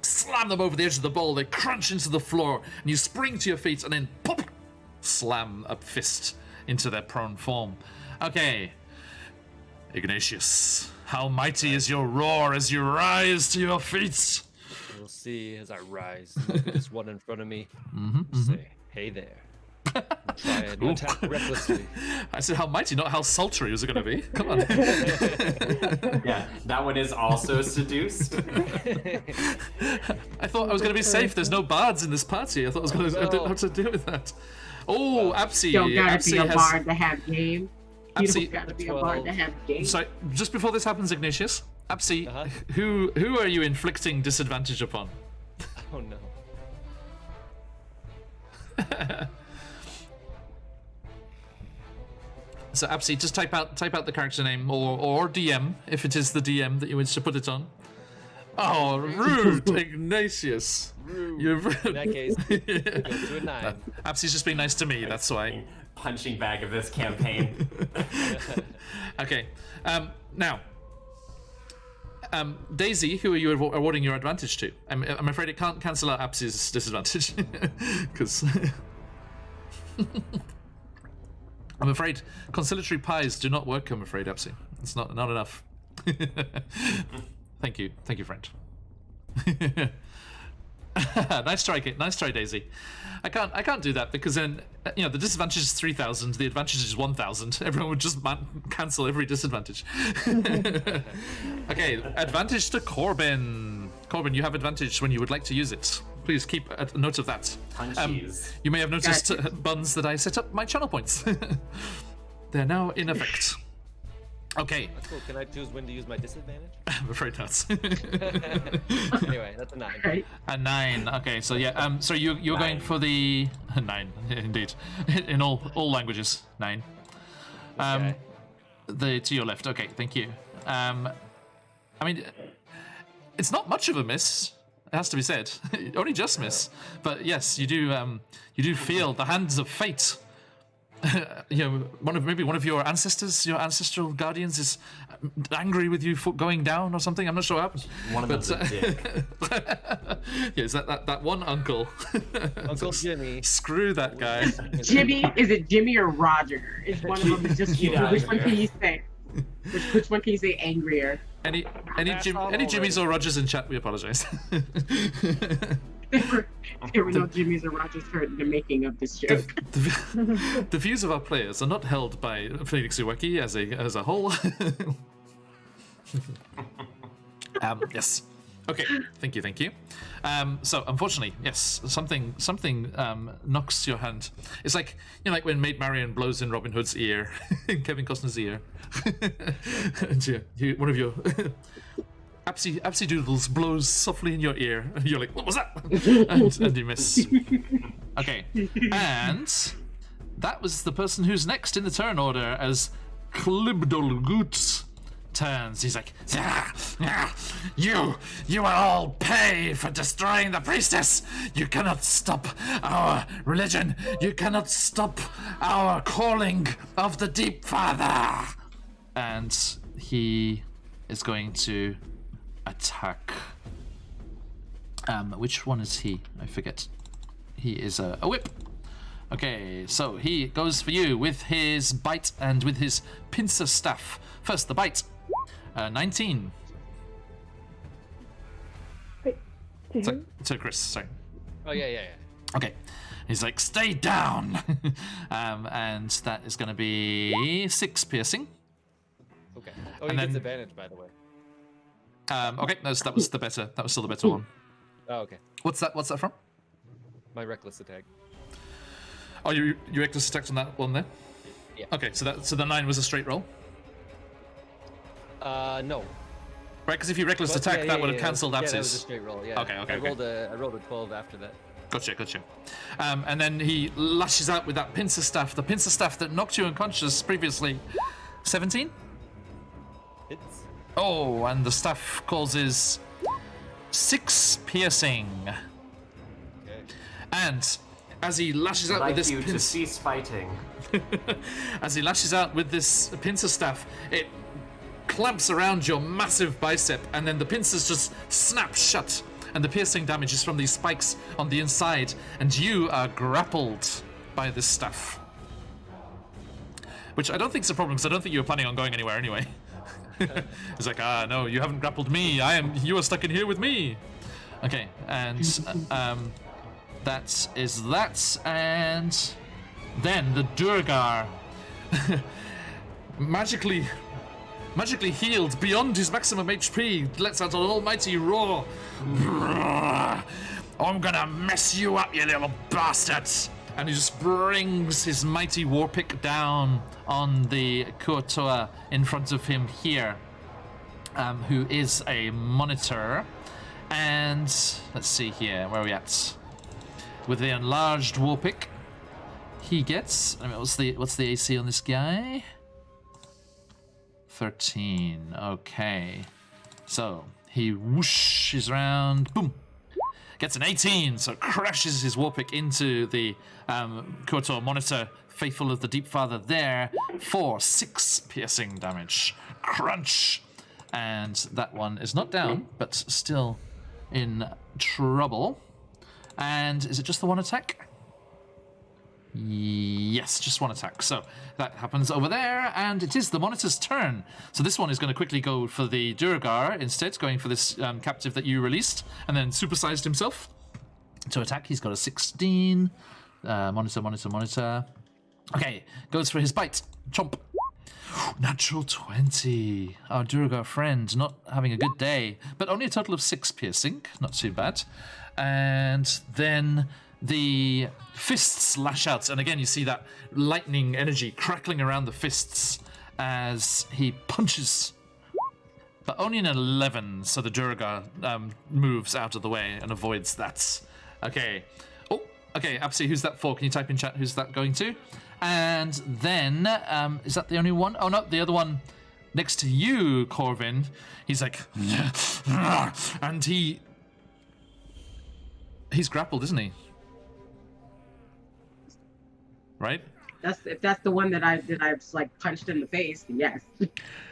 slam them over the edge of the bowl, they crunch into the floor, and you spring to your feet, and then pop, slam a fist into their prone form. Okay, Ignatius, how mighty is your roar as you rise to your feet? We'll see as I rise. There's one in front of me. Say, hey there. Try and attack recklessly. I said how mighty, not how sultry was it going to be. Come on. Yeah, that one is also seduced. I thought I was going to be safe. There's no bards in this party. I thought I was going to have to deal with that. Oh, Absi. You don't gotta be a bard to have game. You don't gotta be a 12. bard to have game. So, just before this happens, Ignatius, Absi, who are you inflicting disadvantage upon? Oh no. So Absi, just type out the character name or DM if it is the DM that you wish to put it on. Oh, rude, Ignatius. Rude. You're rude. In that case, go to a 9. Absi's just being nice to me. That's why. Punching bag of this campaign. Okay. Now, Daisy, who are you awarding your advantage to? I'm afraid it can't cancel out Absi's disadvantage because. I'm afraid conciliatory pies do not work. I'm afraid, Absi. It's not enough. Thank you, friend. Nice try, Kate. Nice try, Daisy. I can't do that because then the disadvantage is 3,000. The advantage is 1,000. Everyone would just cancel every disadvantage. Okay, advantage to Corbin. Corbin, you have advantage when you would like to use it. Please keep a note of that. You may have noticed, Buns, that I set up my channel points. They're now in effect. Okay. That's cool. Can I choose when to use my disadvantage? I'm afraid not. Anyway, that's a 9. Right. A 9. Okay, so yeah. So you're going for the 9, indeed, in all languages. 9. Okay. To your left. Okay, thank you. I mean, it's not much of a miss. It has to be said. Only just miss. But yes, you do feel the hands of fate. One of your ancestors, your ancestral guardians, is angry with you for going down or something. I'm not sure what happened. One of them's a dick. Yeah, is that one uncle? Uncle Jimmy. Screw that guy. Jimmy, is it Jimmy or Roger? Is one of them just which one can you say? Which one can you say angrier? Any Jimmys or Rogers in chat? We apologize. There were no Jimmys or Rogers for the making of this joke. The views of our players are not held by Phoenix Uweki as a whole. Yes. Okay. Thank you. So unfortunately, yes, something knocks your hand. It's like like when Maid Marian blows in Robin Hood's ear, in Kevin Costner's ear, and one of your Absy Doodles blows softly in your ear, and you're like, what was that? and you miss. Okay, and that was the person who's next in the turn order as Klibdolgut turns. He's like, you will all pay for destroying the priestess. You cannot stop our religion. You cannot stop our calling of the Deep Father. And he is going to attack. Which one is he? I forget. He is a whip. Okay, so he goes for you with his bite and with his pincer staff. First, the bite. 19. Wait, to who? To Chris, sorry. Oh, yeah. Okay. He's like, stay down. And that is going to be 6 piercing. Okay. Oh, And he gets then- advantage, by the way. Okay, that was still the better one. Oh, okay. What's that from? My reckless attack. Oh, you reckless attacked on that one there? Yeah. Okay, so the 9 was a straight roll. No. Right, because if you reckless But- attack, yeah, that would yeah, have cancelled yeah, that was a Abs's. straight roll, yeah. Okay. I rolled a 12 after that. Gotcha. And then he lashes out with that pincer staff, the pincer staff that knocked you unconscious previously. 17? Hits. Oh, and the staff causes 6 piercing. Okay. And as he lashes out I'd with like this you to cease fighting. as he lashes out with this pincer staff, it clamps around your massive bicep, and then the pincers just snap shut, and the piercing damage is from these spikes on the inside, and you are grappled by this staff. Which I don't think is a problem, because I don't think you were planning on going anywhere anyway. It's like, no, you haven't grappled me. You are stuck in here with me. Okay, and that is that, and then the Durgar, magically healed beyond his maximum HP, lets out an almighty roar. I'm gonna mess you up, you little bastards! And he just brings his mighty war pick down on the Kuotoa in front of him here, who is a monitor. And let's see here, where are we at? With the enlarged war pick, he gets. I mean, what's the AC on this guy? 13. Okay. So he whooshes around. Boom. Gets an 18. So crashes his war pick into the Kotor monitor. Faithful of the Deep Father there for 6 piercing damage. Crunch. And that one is not down, but still in trouble. And is it just the one attack? Yes, just one attack. So that happens over there, and it is the monitor's turn. So this one is going to quickly go for the Duragar instead, going for this captive that you released, and then supersized himself to attack. He's got a 16. Monitor. Okay, goes for his bite. Chomp. Natural 20. Our Duragar friend not having a good day, but only a total of 6 piercing. Not too bad. And then the fists lash out, and again you see that lightning energy crackling around the fists as he punches. But only an 11, so the Duragar moves out of the way and avoids that. Okay. Oh, okay, Apsy, who's that for? Can you type in chat who's that going to? And then, is that the only one? Oh no, the other one next to you, Corvin. He's like, and he's grappled, isn't he? Right? If that's the one that I've like punched in the face, then yes.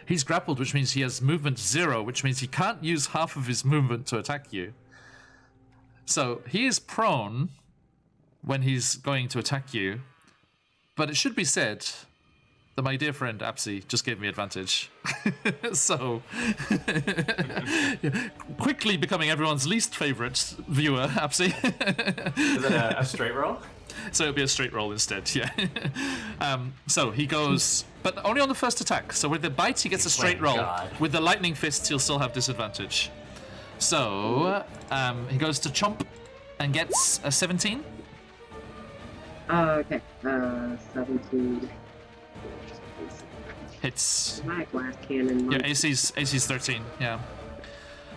He's grappled, which means he has movement 0, which means he can't use half of his movement to attack you. So he is prone when he's going to attack you. But it should be said that my dear friend Apsy just gave me advantage. So, quickly becoming everyone's least favorite viewer, Apsy. Is it a straight roll? So it'll be a straight roll instead, yeah. So he goes, but only on the first attack. So with the bite, he gets a straight roll. God. With the lightning fists, he'll still have disadvantage. So he goes to chomp and gets a 17. Okay. 17. Hits. My glass cannon. Yeah, AC's 13, yeah.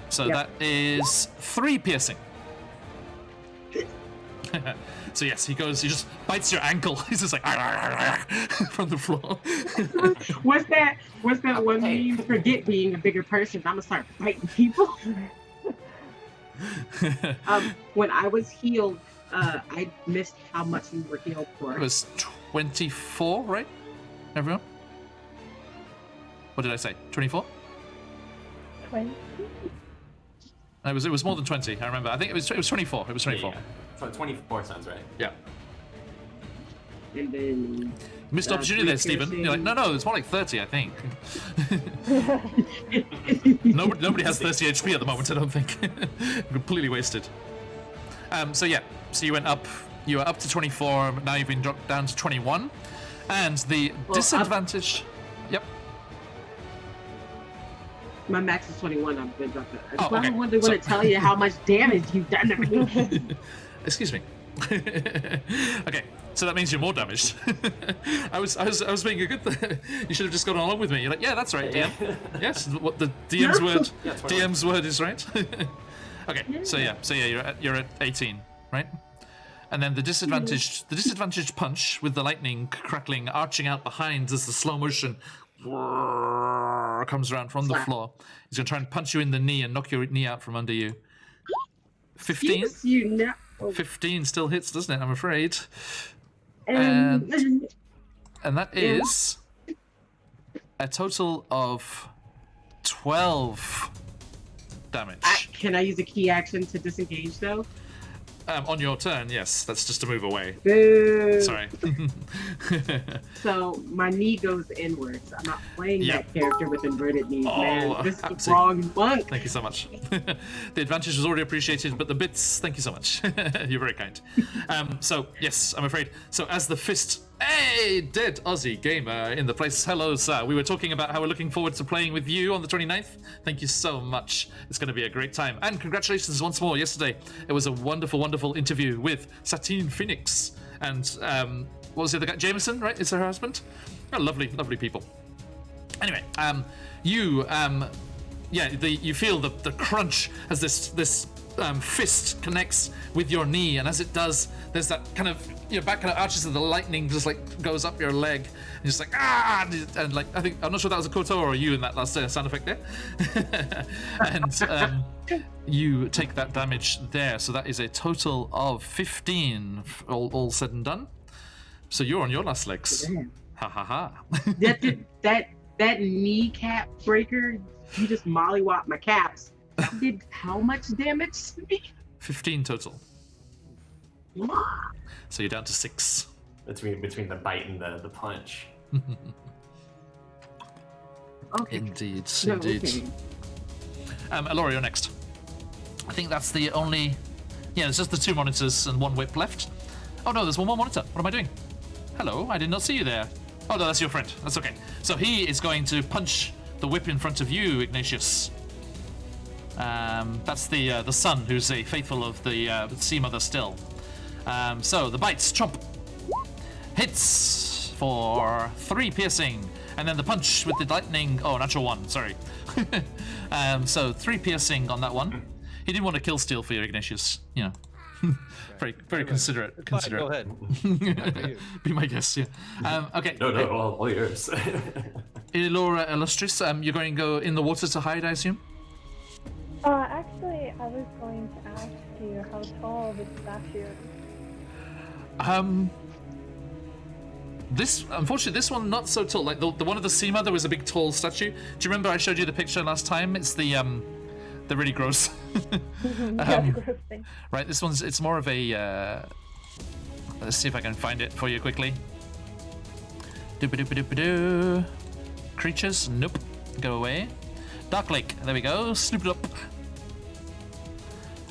So Yep. that is 3 piercing. So yes, he just bites your ankle. He's just like from the floor. What's that one meme? Forget being a bigger person. I'm gonna start biting people. When I was healed, I missed how much you were healed for. It was 24, right? Everyone? What did I say? 24? 20? It was more than 20. I remember. I think it was 24. It was 24. Yeah. 24 sounds right. Yeah. And then Missed opportunity there, Stephen. You're like, no, it's more like 30, I think. Nobody has 30 HP at the moment, I don't think. Completely wasted. So yeah, so you were up to 24, but now you've been dropped down to 21. And the disadvantage... Yep. My max is 21. I'm good about that. Oh, okay. I want to tell you how much damage you've done to me. Excuse me. Okay, so that means you're more damaged. I was being a good thing. You should have just gone along with me. You're like, yeah, that's right, DM. Yes, what the DM's word. Yeah, DM's word is right. Okay, so you're at 18, right? And then the disadvantaged punch with the lightning crackling, arching out behind as the slow motion comes around from the floor. He's gonna try and punch you in the knee and knock your knee out from under you. 15. Yes, you know. 15 still hits, doesn't it? I'm afraid. And that is a total of 12 damage. Can I use a key action to disengage though? On your turn, yes. That's just to move away. Boo. Sorry. So my knee goes inwards. I'm not playing that character with inverted knees, man. This is the absolutely. wrong monk. Thank you so much. The advantage was already appreciated, but the bits, thank you so much. You're very kind. So, yes, I'm afraid. So as the fist... Hey, dead Aussie gamer in the place. Hello, sir. We were talking about how we're looking forward to playing with you on the 29th. Thank you so much. It's going to be a great time. And congratulations once more. Yesterday, it was a wonderful, wonderful interview with Satine Phoenix. And what was the other guy? Jameson, right? Is her husband? Oh, lovely, lovely people. Anyway, you feel the crunch as this fist connects with your knee, and as it does, there's that kind of your back kind of arches, and the lightning just like goes up your leg, and just like ah, and like I'm not sure if that was a Koto or you in that last sound effect there, and you take that damage there. So that is a total of 15, all said and done. So you're on your last legs. Damn. Ha ha ha. That kneecap breaker, you just mollywopped my caps. Did how much damage to me? 15 total. So you're down to 6. Between the bite and the punch. Okay. Indeed, No, indeed. okay. Alora, you're next. I think that's the only... Yeah, there's just the 2 monitors and 1 whip left. Oh no, there's 1 more monitor. What am I doing? Hello, I did not see you there. Oh no, that's your friend. That's okay. So he is going to punch the whip in front of you, Ignatius. That's the son, who's a faithful of the Sea Mother still. So the bites, chomp. Hits for 3 piercing. And then the punch with the lightning... Oh, natural 1, sorry. So 3 piercing on that one. He didn't want to kill steal for you, Ignatius. You know. very considerate. Fine, go ahead. Be my guest, yeah. Okay. No, all yours. Elora Illustris, you're going to go in the water to hide, I assume? Actually, I was going to ask you how tall the statue is. Unfortunately, this one not so tall. Like the one of the Sea Mother was a big tall statue. Do you remember I showed you the picture last time? It's the really gross. Gross thing. Right, this one's, it's more of a, let's see if I can find it for you quickly. Doo-ba-doo-ba-doo-ba-doo. Creatures, nope, go away. Dark Lake, there we go, snoop it up.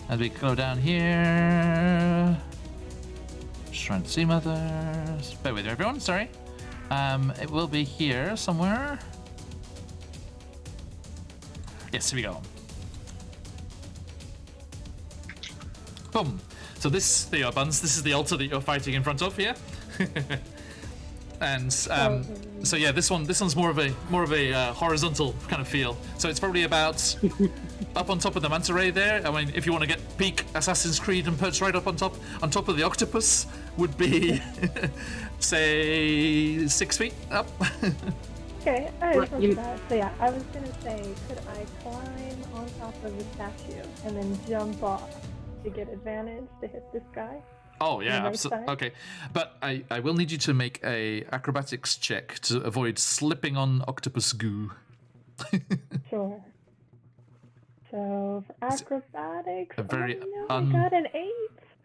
As we go down here. Shrine Sea Mothers. Bear with me, everyone, sorry. It will be here somewhere. Yes, here we go. Boom. So this, there you are, Buns. This is the altar that you're fighting in front of here. And so yeah, this one's more of a horizontal kind of feel. So it's probably about up on top of the manta ray there. I mean, if you want to get peak Assassin's Creed and perch right up on top of the octopus, would be say 6 feet up. Okay, I remember that. So yeah, I was gonna say, could I climb on top of the statue and then jump off to get advantage to hit this guy? Oh yeah, right absolutely. side? Okay, but I will need you to make a acrobatics check to avoid slipping on octopus goo. Sure. So for acrobatics, a very I got an 8.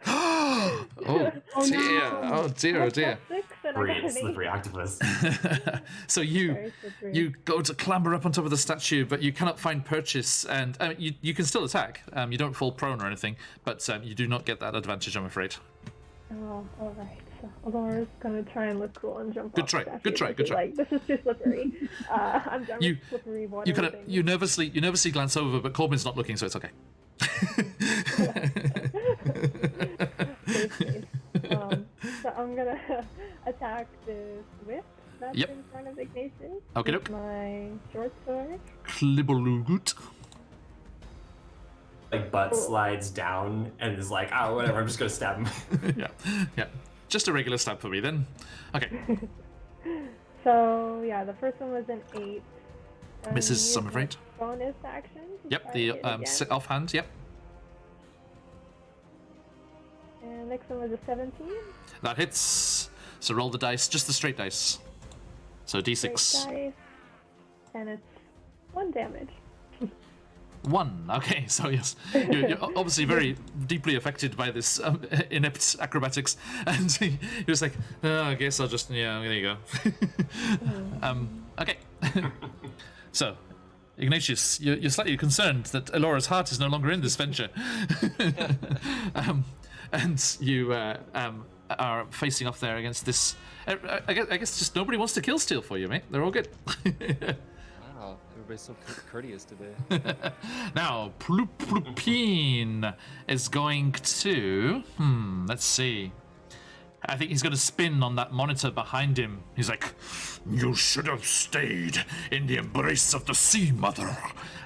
Oh dear! Oh dear! Oh dear! 6 and I got an 8. Slippery octopus. So Very slippery. you go to clamber up on top of the statue, but you cannot find purchase, and you can still attack. You don't fall prone or anything, but you do not get that advantage, I'm afraid. Oh, all right. So Laura's gonna try and look cool and jump Good off try, the statue, good try, which good is try. Like, this is too slippery. I'm done You- with slippery water. You nervously glance over, but Corbin's not looking, so it's okay. So I'm gonna attack this whip that's Yep. in front of Ignatius. Okay, with doke. my short sword. Klibbelugut. Like butt slides down and is like, oh, whatever, I'm just gonna stab him. Yeah. Just a regular stab for me then. Okay. So yeah, the first one was an 8. Misses, Use I'm afraid. my Bonus action. to Yep. try The to hit again. sit offhand. Yep. And next one was a 17. That hits. So roll the dice, just the straight dice. So d6. Straight dice, and it's 1 damage. 1. Okay, so yes, you're obviously very deeply affected by this inept acrobatics, and you're just like, I guess I'll just, yeah, there you go. Okay. So, Ignatius, you're slightly concerned that Elora's heart is no longer in this venture, and you are facing off there against this. I guess just nobody wants to kill steal for you, mate. They're all good. Wow, everybody's so courteous today. Now, Plupin is going to... let's see. I think he's going to spin on that monitor behind him. He's like, you should have stayed in the embrace of the Sea Mother.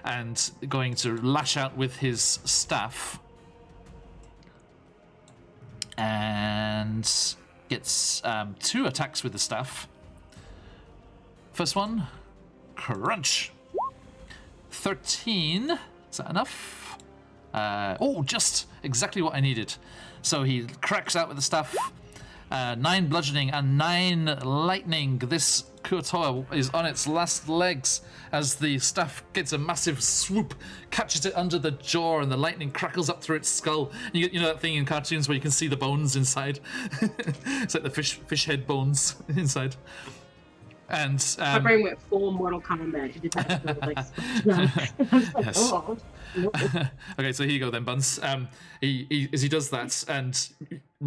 And going to lash out with his staff. and gets 2 attacks with the staff. First one, crunch. 13. Is that enough? Oh, just exactly what I needed. So he cracks out with the staff. 9 bludgeoning and 9 lightning. This Kuotoa is on its last legs as the staff gets a massive swoop, catches it under the jaw, and the lightning crackles up through its skull. You know that thing in cartoons where you can see the bones inside? It's like the fish head bones inside. And my brain went full Mortal Kombat. It did that, like, yes. oh. Okay, so here you go then, Buns. He does that and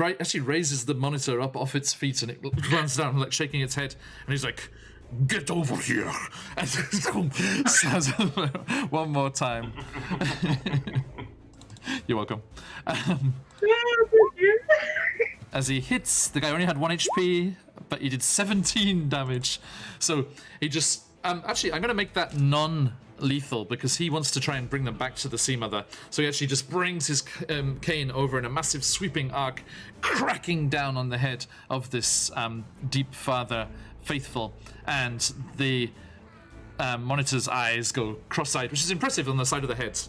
actually raises the monitor up off its feet, and it lands down like shaking its head, and he's like, "Get over here!" And slams one more time. You're welcome. As he hits, the guy only had 1 HP, but he did 17 damage. So he just actually, I'm going to make that non-lethal because he wants to try and bring them back to the Sea Mother. So he actually just brings his cane over in a massive sweeping arc, cracking down on the head of this Deep Father Faithful, and the monitor's eyes go cross-eyed, which is impressive on the side of the head. So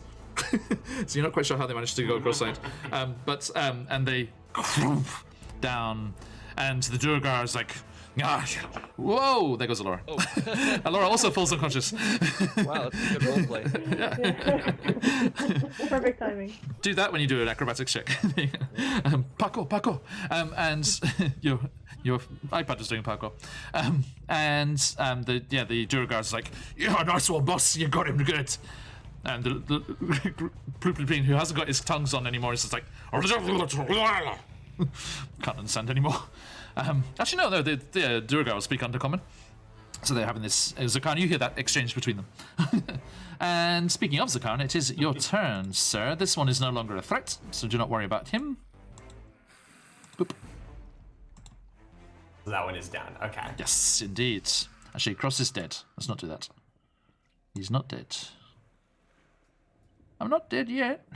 you're not quite sure how they managed to go cross-eyed, and they down, and the Durgar is like, whoa, there goes Alora. Oh. Alora also falls unconscious. Wow, that's a good roleplay. Perfect timing. Do that when you do an acrobatics check. Parkour. And your iPad is doing parkour. The Durgar is like, yeah, nice one, boss, you got him good. And the Pluplupine, who hasn't got his tongues on anymore, is just like, can't understand anymore. Actually, no, the Durgar will speak Undercommon. So they're having this. Zakan, you hear that exchange between them. And speaking of Zakan, it is your turn, sir. This one is no longer a threat, so do not worry about him. Boop. That one is down. Okay. Yes, indeed. Actually, Cross is dead. Let's not do that. He's not dead. I'm not dead yet.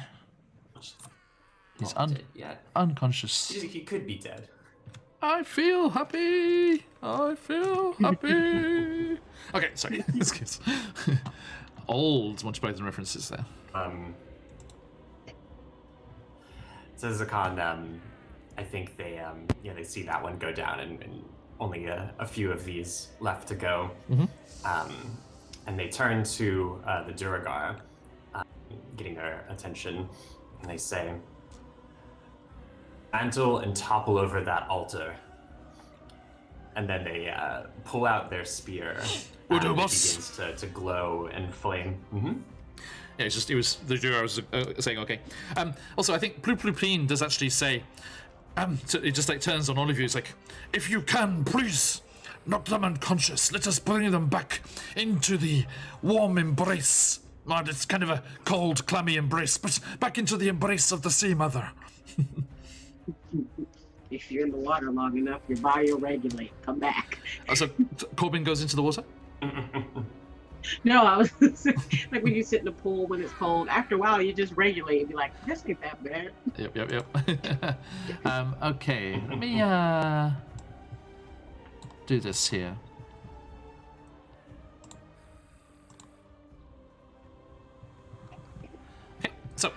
He's dead yet. Unconscious. He could be dead. I feel happy. Okay, sorry. Excuse. Old Monty Python references there. So Zakan, I think they see that one go down, and only a few of these left to go. Mm-hmm. And they turn to the Duragar, getting their attention, and they say, "Mantle and topple over that altar." And then they pull out their spear, and it begins to glow and flame. Mm-hmm. Yeah, it was the Duragar was saying okay. Also, I think Pluplupine does actually say, so it just like turns on all of you. It's like, if you can, please knock them unconscious. Let us bring them back into the warm embrace. Well, it's kind of a cold, clammy embrace, but back into the embrace of the Sea Mother. If you're in the water long enough, your body will regulate. Come back. So Corbin goes into the water? No, I was like when you sit in the pool when it's cold. After a while, you just regulate and be like, "This ain't that bad." Yep. Okay, let me do this here. Okay, so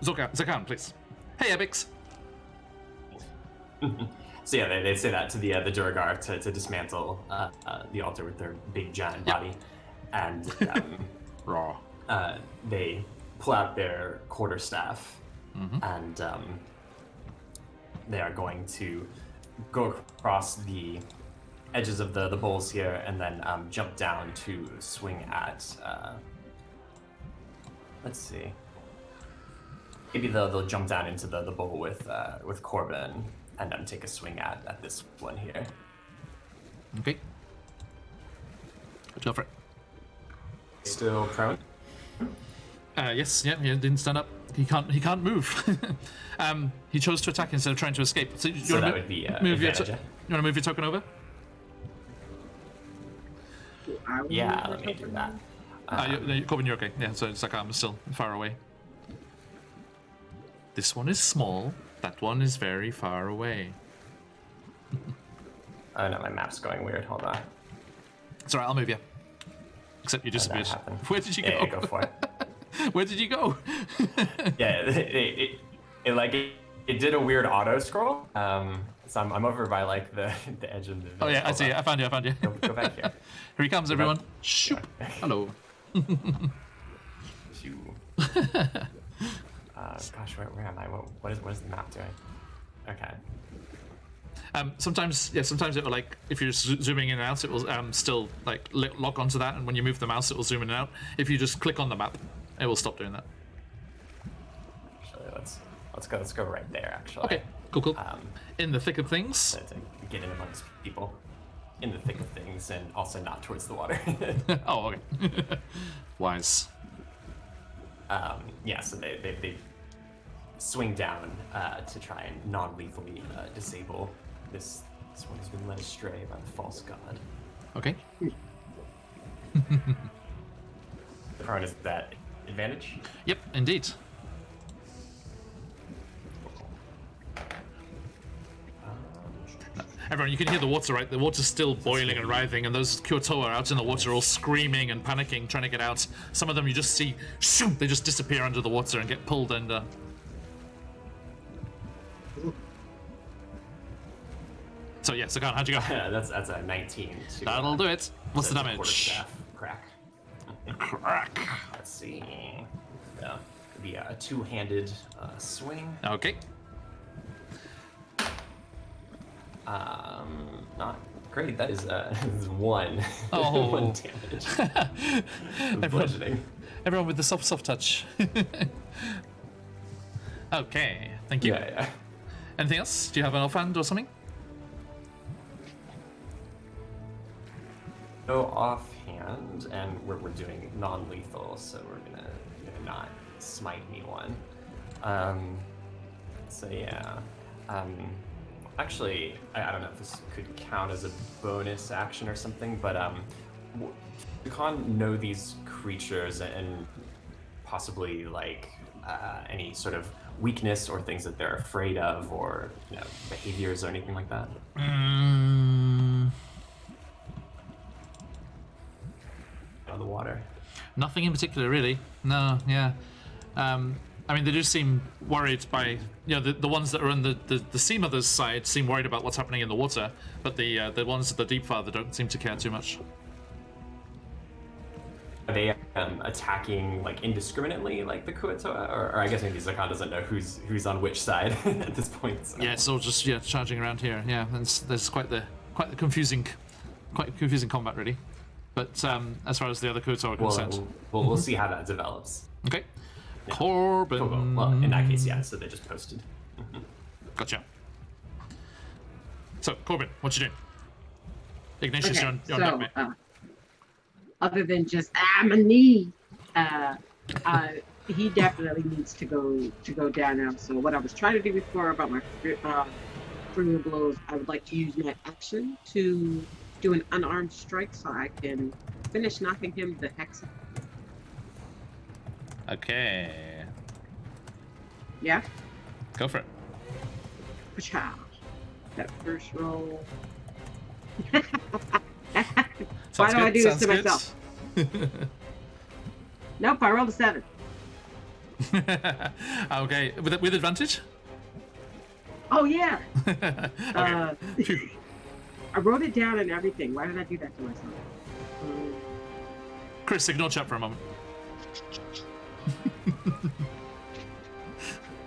Zakan, please. Hey, Abyss. So yeah, they say that to the Duragar to dismantle the altar with their big giant body, and Raw. They pull out their quarterstaff, and they are going to go across the edges of the bowls here, and then jump down to swing at. Let's see. Maybe they'll jump down into the bowl with Corbin, and then take a swing at this one here. Okay. Go for it. Still prone? Yes, yeah, he didn't stand up. He can't move. He chose to attack instead of trying to escape. So, That would be move your advantage. you want to move your token over? Yeah, let me do that. Corbin, you're okay. Yeah, so it's like I'm still far away. This one is small. That one is very far away. Oh no, my map's going weird. Hold on. It's alright, I'll move you. Except you disappeared. happened. Where did you go? Yeah, go for it. Where did you go? Yeah, it did a weird auto scroll. So I'm over by like the edge of the. Oh yeah, I Hold see on. it. I found you. Go back here. Here he comes, everyone. Shoop. Hello. Shoo. Gosh, where am I? What is the map doing? Okay. Sometimes it will, like, if you're zooming in and out, it will still like lock onto that, and when you move the mouse, it will zoom in and out. If you just click on the map, it will stop doing that. Actually, let's go right there. Actually. Okay. Cool. In the thick of things. So to get in amongst people, in the thick of things, and also not towards the water. Oh, okay. Wise. Yeah, so they swing down to try and non-lethally disable this one who's been led astray by the false god. Okay. Karn, is that advantage? Yep, indeed. Everyone, you can hear the water, right? The water's still boiling and writhing, and those Kyotoa out in the water all screaming and panicking, trying to get out. Some of them you just see, shoo, they just disappear under the water and get pulled under. So yeah, Sagan, how'd you go? Yeah, that's a 19. That'll do it. What's the That's a damage? quarterstaff crack. Crack. Let's see. Yeah, it'd be a two-handed swing. Okay. Not great. That is is one. Oh. 1 damage. Bludgeoning. Everyone with the soft touch. Okay, thank you. Yeah. Anything else? Do you have an offhand or something? No offhand, and we're doing non-lethal, so we're gonna not smite anyone. So yeah. Actually, I don't know if this could count as a bonus action or something, but you can't know these creatures and possibly like any sort of weakness or things that they're afraid of, or behaviors or anything like that. On the water. Nothing in particular, really. No, yeah. I mean, they do seem worried by, the ones that are on the Sea Mother's side seem worried about what's happening in the water, but the ones at the Deep Father don't seem to care too much. Are they attacking like indiscriminately, like the Kuatoa, or I guess maybe Zakan doesn't know who's on which side at this point. So. Yeah, it's all just charging around here. Yeah, there's quite the confusing combat, really. But as far as the other Kuatoa are concerned, we'll see how that develops. Okay. Yeah. Corbin. Cool. Well, in that case, yeah. So they just posted. Gotcha. So Corbin, what you doing? Ignatius, Okay, you're on deck, mate. Other than just my knee, he definitely needs to go down now. So what I was trying to do before about my freely blows, I would like to use my action to do an unarmed strike so I can finish knocking him the hex out. Okay. Yeah? Go for it. Pachow. That first roll. Why do I do this to myself? Nope, I rolled a 7. Okay, with advantage? Oh yeah. Okay. I wrote it down and everything. Why did I do that to myself? Chris, ignore chat for a moment.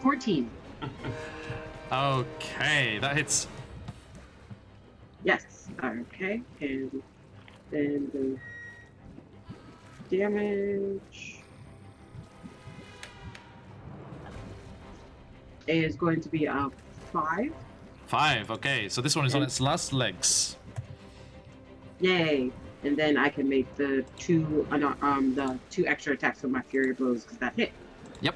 14. Okay, that hits. Yes. Okay. And then the damage is going to be a 5. 5. Okay, so this one is on its last legs. Yay! And then I can make the two extra attacks with my fury blows because that hit. Yep.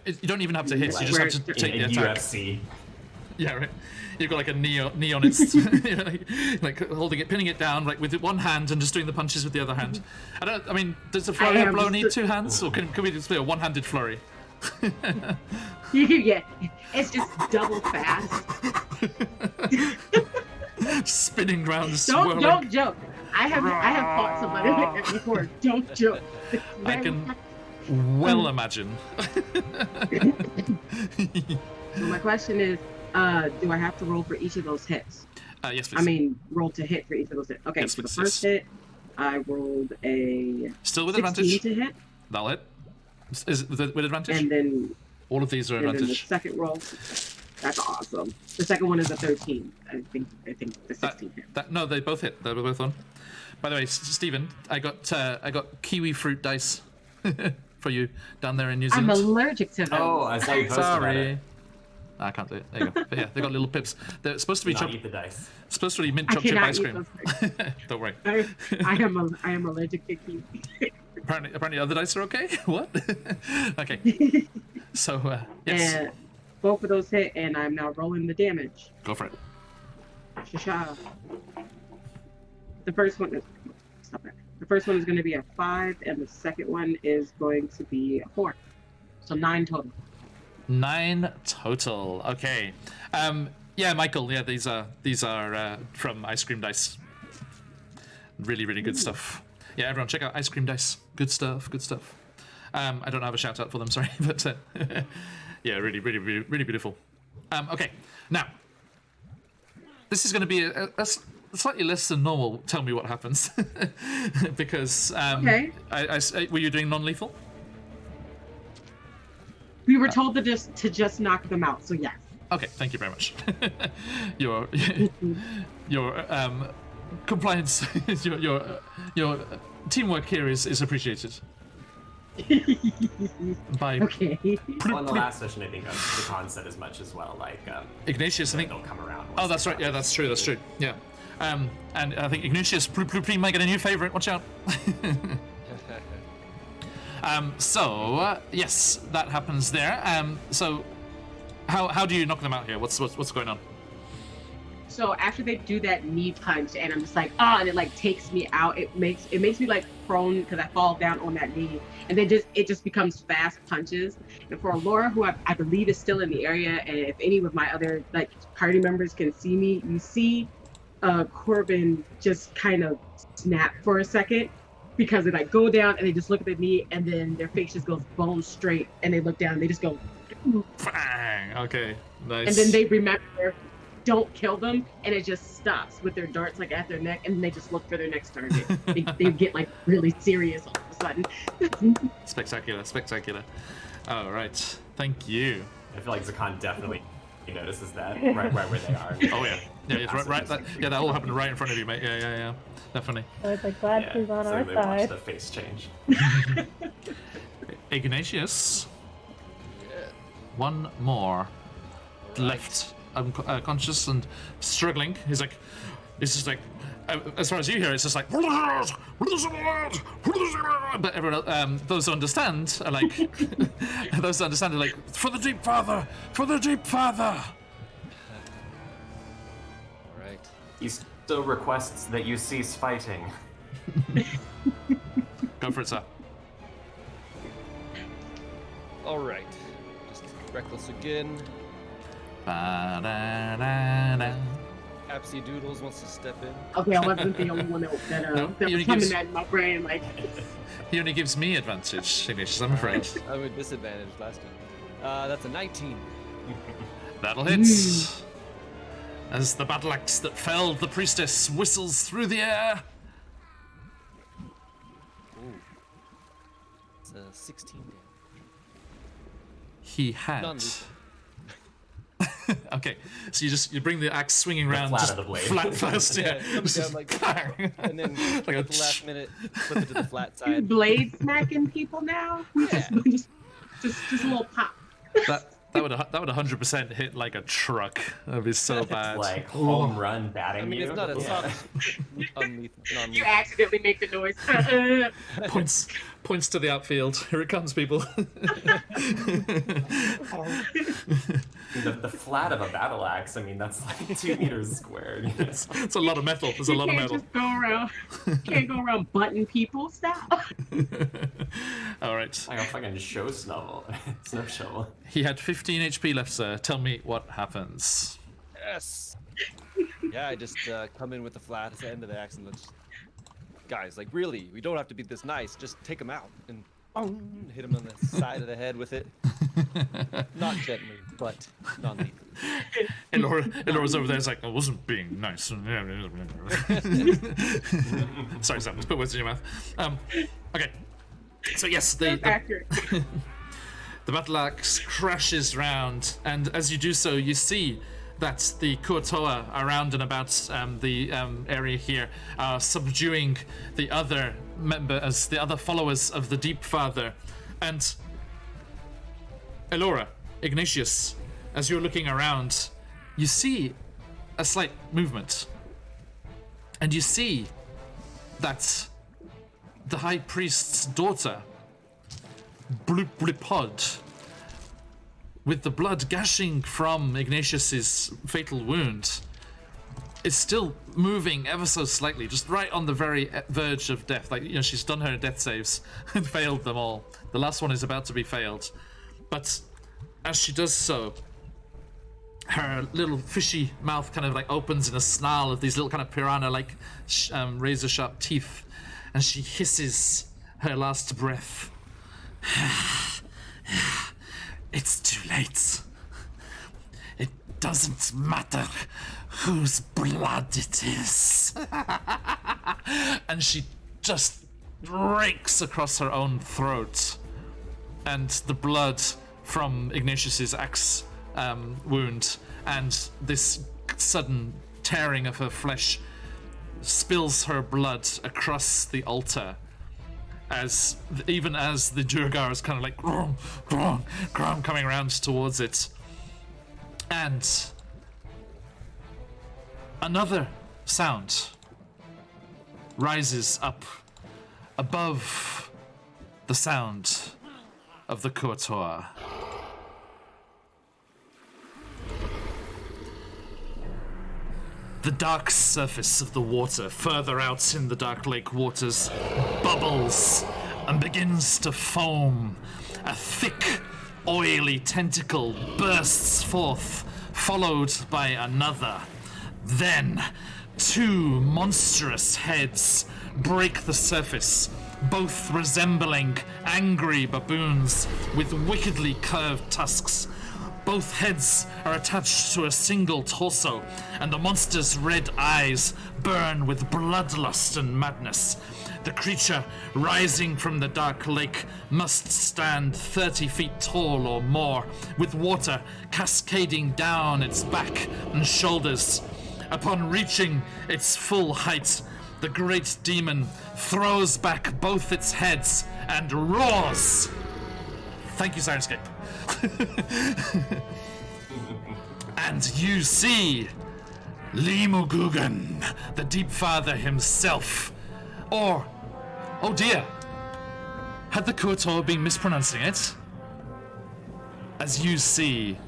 You don't even have to hit. You just have to take the attack. UFC. Yeah, right. You've got like a knee on its, like holding it, pinning it down, like with one hand, and just doing the punches with the other hand. I mean, does a flurry of blow need 2 hands, or can we just do a one-handed flurry? Yeah, it's just double fast. Spinning round, swirling. Don't joke. I have fought somebody like that before. Don't joke. I can well imagine. So my question is, do I have to roll for each of those hits? Yes, please. I mean, roll to hit for each of those hits. Okay, Yes, so the please, first hit, I rolled a Still with 16 advantage. to hit, That'll hit. Is it with advantage? and then All of these are and then the advantage. second roll, that's awesome. The second one is a 13. I think the 16 hit. No, they both hit. They were both on. By the way, Stephen, I got kiwi fruit dice for you down there in New I'm Zealand. allergic to those. Oh, I saw you posted about Sorry. it. I can't do it. There you go. But yeah, they got little pips. They're supposed to be Not eat the dice. supposed to be mint I chocolate cannot ice eat cream. those things. Don't worry. I am allergic to kiwi. Apparently other dice are okay. What? Okay. So yes, And both of those hit, and I'm now rolling the damage. go for it. Shasha. The first one is stop it. The first one is going to be a 5, and the second one is going to be a 4. So 9 total. 9 total. Okay. Yeah, Michael. Yeah, these are from Ice Cream Dice. Really, really good stuff. Yeah, everyone, check out Ice Cream Dice. Good stuff. Good stuff. I don't have a shout out for them, sorry, but yeah, really, really, really, really beautiful. Okay, now this is going to be a slightly less than normal. Tell me what happens, because Okay. Were you doing non-lethal? We were told to just knock them out, so yes. Okay, thank you very much. your compliance, your teamwork here is appreciated. By Okay. Well, in the last session, I think the con said as much as well. Like Ignatius, I think. they'll come around. Oh, that's right. Yeah, that's true. That's true. Yeah. And I think Ignatius might get a new favorite. Watch out. So yes, that happens there. So how do you knock them out here? What's going on? So after they do that knee punch, and I'm just like, and it like takes me out. It makes me like prone because I fall down on that knee, and then it just becomes fast punches. And for Laura, who I believe is still in the area, and if any of my other like party members can see me, you see Corbin just kind of snap for a second because they like go down and they just look at the knee, and then their face just goes bone straight, and they look down, and they just go, Bang! Okay, nice. and then they remember. Don't kill them, and it just stops with their darts like at their neck, and they just look for their next target. they get like really serious all of a sudden. Spectacular, spectacular. All right, thank you. I feel like Zakan definitely notices that right where they are. Oh yeah, it's right. That all happened right in front of you, mate. Yeah, definitely. So it's like glad she's on so our they watch side. the face change. Ignatius, Yeah. one more left. Unconscious and struggling. It's just like, as far as you hear, it's just like, but everyone else, those who understand are like, for the deep father, for the deep father. All right. He still requests that you cease fighting. Go for it, sir. All right. Just reckless again. Ba-da-da-da. Apsy Doodles wants to step in. Okay, I wasn't the only one that No, that you was only coming gives- at my brain like. He only gives me advantage, Ignatius, I'm afraid. I was disadvantaged last time. That's a 19. That'll hit. As the battle axe that felled the priestess whistles through the air. Ooh. It's a 16 damage. He had. Non-lethal. Okay, so you bring the axe swinging around, flat just of the blade. flat first, yeah. Yeah, it comes down like bang. And then Like a at the last minute, flip it to the flat You side. blade smacking people now? Yeah. Just a little pop. That would 100% hit like a truck. That'd be so bad. Like home run batting I mean, you. it's not a You non-lethal. accidentally make the noise. Points to the outfield. Here it comes, people. The flat of a battle axe, I mean, that's like 2 meters squared. It's a lot of metal. There's a lot of metal. Can't go around butting people. Stop. All right. Like a fucking show snovel. Snow shovel. He had 15 HP left, sir. Tell me what happens. Yes. Yeah, I just come in with the flat at the end of the axe and let's. Guys, like really, we don't have to be this nice. Just take him out and boom, hit him on the side of the head with it. Not gently, but non-lethally. Elora's over there. It's like, I wasn't being nice. Sorry, Sam. Let's put words in your mouth. Okay. So yes, the battle axe crashes round, and as you do so, you see that the Kuotoa around and about the area here are subduing the other members, the other followers of the Deep Father. And Elora, Ignatius, as you're looking around, you see a slight movement. And you see that the High Priest's daughter, Blipod, with the blood gushing from Ignatius's fatal wound, is still moving ever so slightly, just right on the very verge of death. Like, you know, she's done her death saves and failed them all. The last one is about to be failed. But as she does so, her little fishy mouth kind of like opens in a snarl of these little kind of piranha-like razor-sharp teeth, and she hisses her last breath. It's too late. It doesn't matter whose blood it is. And she just rakes across her own throat, and the blood from Ignatius's axe wound and this sudden tearing of her flesh spills her blood across the altar. Even as the Durgar is kind of like coming around towards it. And another sound rises up above the sound of the Kuotoa. The dark surface of the water, further out in the dark lake waters, bubbles and begins to foam. A thick, oily tentacle bursts forth, followed by another. Then, 2 monstrous heads break the surface, both resembling angry baboons with wickedly curved tusks. Both heads are attached to a single torso, and the monster's red eyes burn with bloodlust and madness. The creature, rising from the dark lake, must stand 30 feet tall or more, with water cascading down its back and shoulders. Upon reaching its full height, the great demon throws back both its heads and roars. Thank you, Sirenscape. And you see Limugugan, the Deep Father himself. Or, oh dear, had the Kuotoa been mispronouncing it? As you see,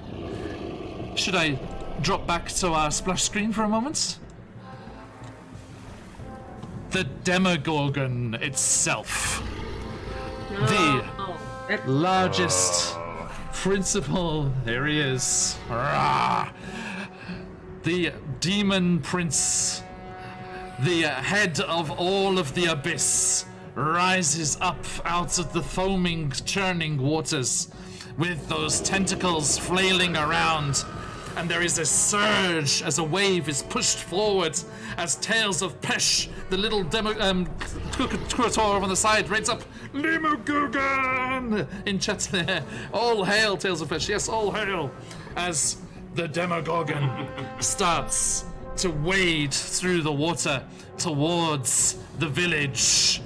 should I drop back to our splash screen for a moment? The Demogorgon itself. The largest principal, there he is. Rah! The demon prince, the head of all of the abyss, rises up out of the foaming, churning waters with those tentacles flailing around. And there is a surge as a wave is pushed forward as Tales of Pesh, the little Kuotoa on the side, raids up. Limugugan! In chat there. All hail, Tales of Pesh. Yes, all hail. As the Demogorgon starts to wade through the water towards the village.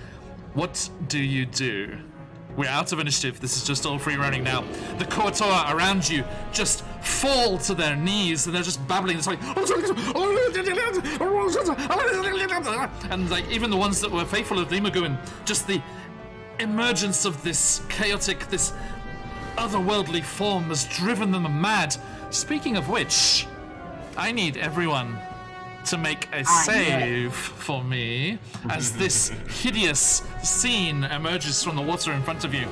What do you do? We're out of initiative. This is just all free running now. The Koatoa around you just fall to their knees and they're just babbling. It's like, and like even the ones that were faithful of Limaguin, just the emergence of this chaotic, this otherworldly form has driven them mad. Speaking of which, I need everyone to make a save for me as this hideous scene emerges from the water in front of you.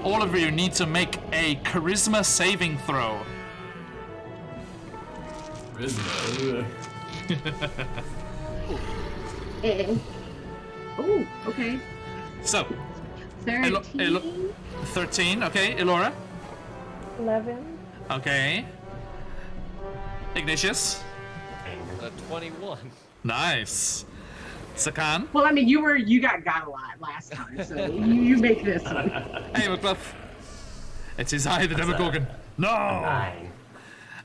All of you need to make a charisma saving throw. Charisma. Oh, okay. So, 13. 13, okay. Elora? 11. Okay. Ignatius? 21. Nice. Sakan? Well, I mean, you got a lot last time, so you make this one. Hey, Macbeth. It is I, the Demogorgon. No! 9.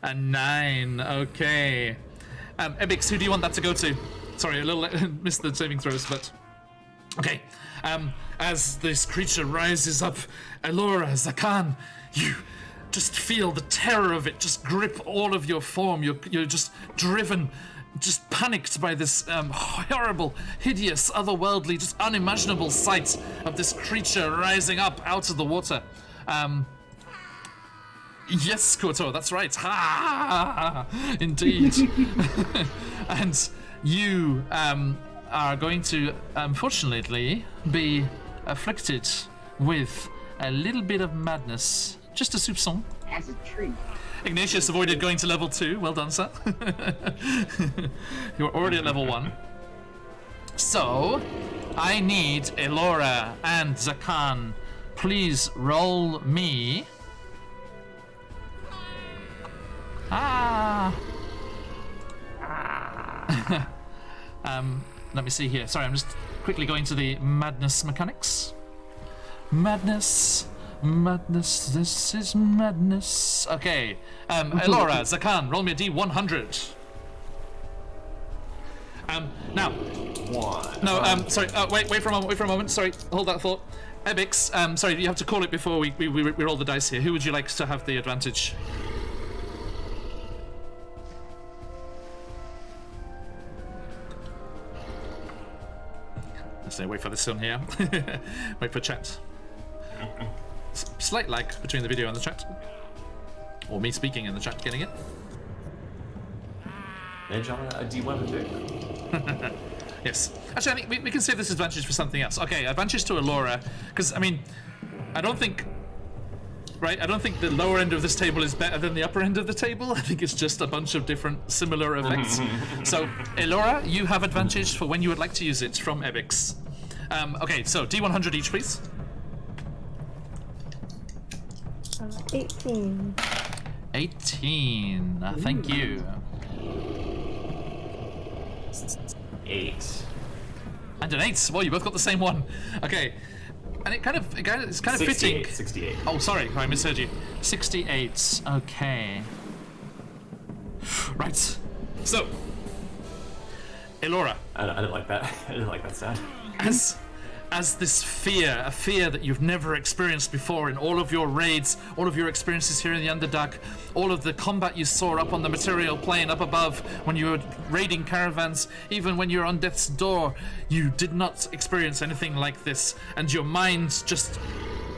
A 9, okay. Ebix, who do you want that to go to? Sorry, a little missed the saving throws, but... Okay. As this creature rises up, Elora, Zakan, you just feel the terror of it just grip all of your form. You're just driven, just panicked by this horrible, hideous, otherworldly, just unimaginable sight of this creature rising up out of the water. Yes, Koto, that's right. Ha! Indeed. And you are going to, unfortunately, be afflicted with a little bit of madness. Just a soupçon. As a tree. Ignatius avoided going to level 2. Well done, sir. You're already at level 1. So, I need Elora and Zakan. Please roll me. Let me see here. Sorry, I'm just quickly going to the madness mechanics. Madness, this is madness. Okay, Elora, Zakan, roll me a D100. Now. 1. No, sorry, wait for a moment, sorry, hold that thought. Ebix, sorry, you have to call it before we roll the dice here. Who would you like to have the advantage? Let's wait for this one here. Wait for chat. Slight lag between the video and the chat. Or me speaking in the chat, getting it? Edge on a D1 too. Yes. Actually, I think we can save this advantage for something else. Okay, advantage to Elora. Because, I mean, I don't think the lower end of this table is better than the upper end of the table. I think it's just a bunch of different similar effects. So, Elora, you have advantage for when you would like to use it from Ebix. Okay, so D100 each, please. 18. 18. Thank you. 8. And an 8. Well, you both got the same one. Okay. And it's kind of 68, fitting. 68. Oh, sorry, I misheard you. 68. Okay. Right. So, Elora. I didn't like that. I didn't like that sound. As this fear, a fear that you've never experienced before in all of your raids, all of your experiences here in the Underdark, all of the combat you saw up on the material plane up above when you were raiding caravans, even when you were on death's door, you did not experience anything like this, and your mind just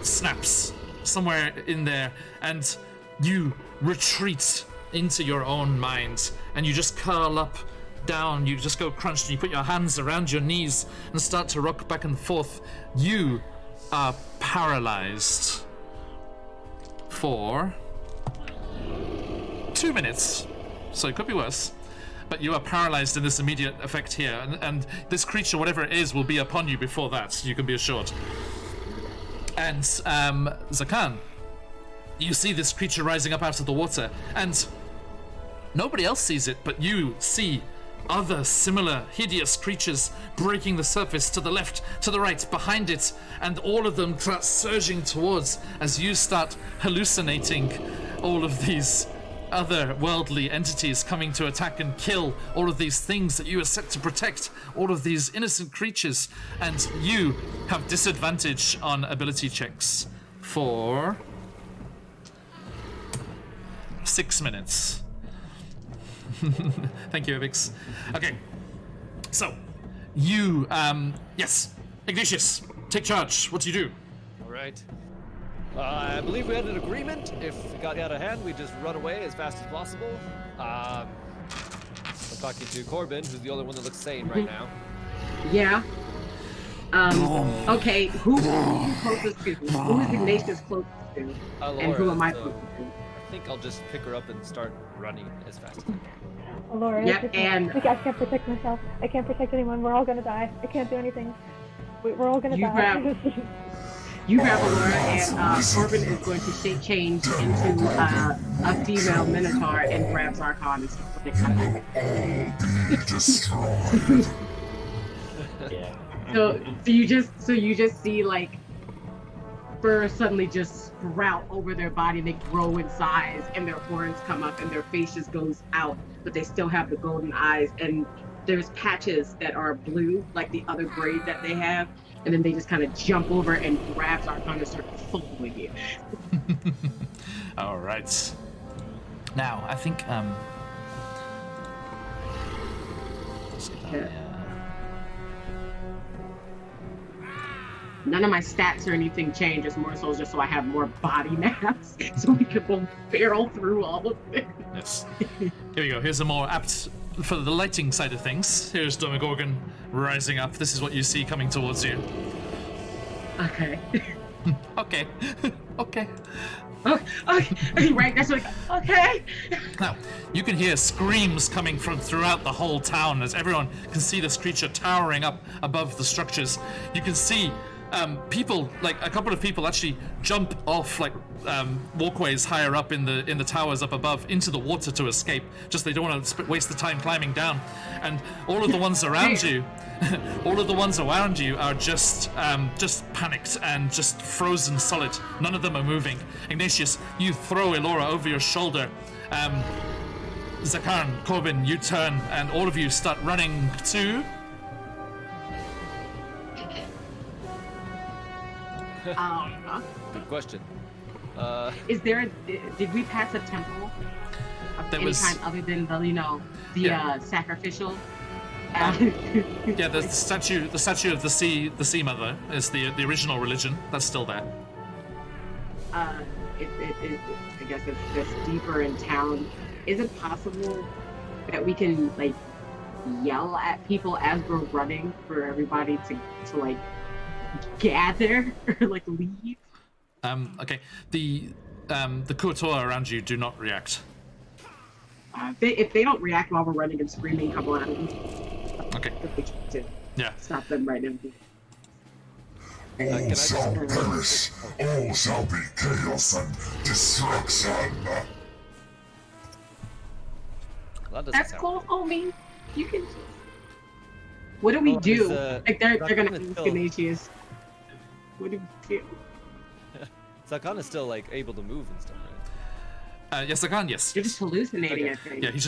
snaps somewhere in there, and you retreat into your own mind, and you just curl up down, you just go crunched, and you put your hands around your knees and start to rock back and forth. You are paralyzed for 2 minutes, so it could be worse, but you are paralyzed in this immediate effect here, and this creature, whatever it is, will be upon you before that, you can be assured. And Zakan, you see this creature rising up out of the water, and nobody else sees it, but you see other similar hideous creatures breaking the surface to the left, to the right, behind it, and all of them start surging towards as you start hallucinating all of these other worldly entities coming to attack and kill all of these things that you are set to protect, all of these innocent creatures, and you have disadvantage on ability checks for 6 minutes. Thank you, Avix. Okay, so you, yes, Ignatius, take charge. What do you do? All right. I believe we had an agreement. If it got out of hand, we just run away as fast as possible. I'm talking to Corbin, who's the only one that looks sane right now. Yeah. Okay, who are you closest to? Who is Ignatius closest to? And who am I closest to? I think I'll just pick her up and start running as fast as I can. Laura, Yep, and I can't protect myself. I can't protect anyone. We're all gonna die. I can't do anything. We're all gonna die. You grab Allura, and Corbin is going to shape change into a female minotaur and grab Zarkon and stuff like that. Be destroyed. Yeah. So you just see like fur suddenly just sprout over their body. They grow in size, and their horns come up, and their face just goes out, but they still have the golden eyes. And there's patches that are blue, like the other braid that they have. And then they just kind of jump over and grab Zarkon and start following you. All right. Now, I think, let's get that, None of my stats or anything change. It's more so just so I have more body mass, so we can both barrel through all of it. Yes. Here we go. Here's a more apt for the lighting side of things. Here's Demogorgon rising up. This is what you see coming towards you. Okay. Okay. Okay. Okay. Right. That's like okay. Now, you can hear screams coming from throughout the whole town as everyone can see this creature towering up above the structures. You can see people, like a couple of people, actually jump off like walkways higher up in the towers up above into the water to escape. Just they don't want to waste the time climbing down. And all of the ones around you, are just panicked and just frozen solid. None of them are moving. Ignatius, you throw Elora over your shoulder. Zakan, Corbin, you turn, and all of you start running to. Good question. Is there? Did we pass a temple of There any was- kind other than the sacrificial? Yeah, the statue of the sea mother is the original religion. That's still there. I guess it's just deeper in town. Is it possible that we can like yell at people as we're running for everybody to like gather or like leave? Okay. The Kuotoa around you do not react. If they don't react while we're running and screaming, come on. Okay. To Yeah. stop them right now. All shall perish. All shall be chaos and destruction. Well, that doesn't That's sound cool, good. homie. You can. What do we Well, do? is, Like they're gonna Zakana ask still- Ignatius. What do we do? Zakana's still like able to move and stuff, right? Yes, Zakan, yes. You're just hallucinating, Okay. I think. Yeah, you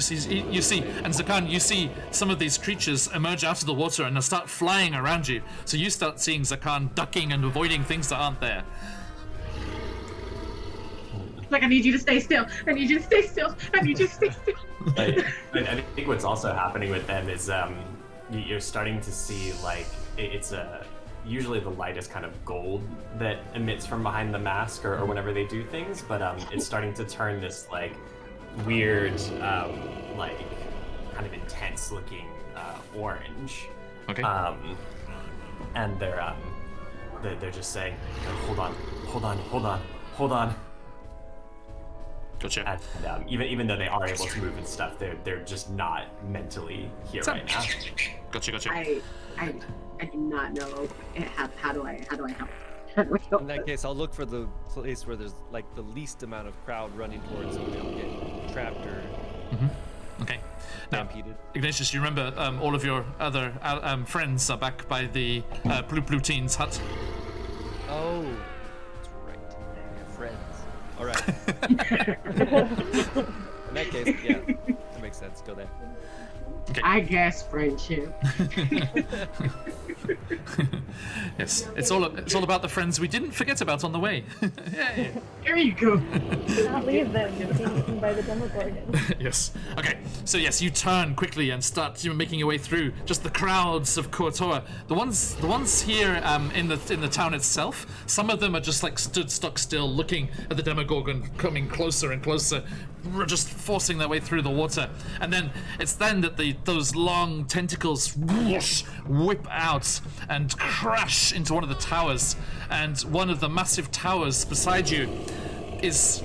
see, and Zakan, you see some of these creatures emerge out of the water and start flying around you. So you start seeing Zakan ducking and avoiding things that aren't there. It's like I need you to stay still. I need you to stay still. I need you to stay still. I think what's also happening with them is you're starting to see like it's usually the light is kind of gold that emits from behind the mask or whenever they do things, but it's starting to turn this like weird like kind of intense looking orange. Okay. And they're just saying, hold on. Gotcha. And even though they are able to move and stuff, they're just not mentally here right now. Gotcha. I do not know how do I help? How do I help? In that case, I'll look for the place where there's like the least amount of crowd running towards so we don't get trapped or Okay. Now, stampeded. Ignatius, you remember all of your other friends are back by the Pluteen's hut. Oh, that's right. We have friends. All right. In that case, yeah, that makes sense. Go there. Okay. I guess friendship. Yes, it's all about the friends we didn't forget about on the way. Yay. There you go. Do not leave them to be eaten by the Demogorgon. Yes. Okay. So yes, you turn quickly and start making your way through just the crowds of Kuotoa. The ones here in the town itself. Some of them are just like stuck still, looking at the Demogorgon coming closer and closer, just forcing their way through the water. And then it's then that those long tentacles whoosh, whip out and crash into one of the towers. And one of the massive towers beside you is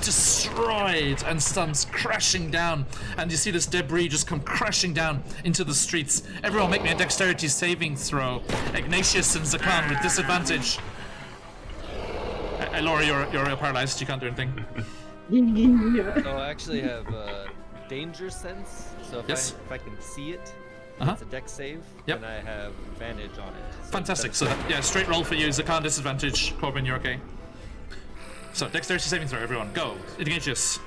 destroyed and comes crashing down, and you see this debris just come crashing down into the streets. Everyone make me a dexterity saving throw. Ignatius and Zakan with disadvantage. Laura, you're paralyzed. You can't do anything. So I actually have danger sense. So if I can see it, it's a dex save, Yep. then I have advantage on it. So Fantastic. So straight roll for you. Zakan disadvantage. Corbin, you're okay. So dexterity saving throw, everyone. Go. Ignatius.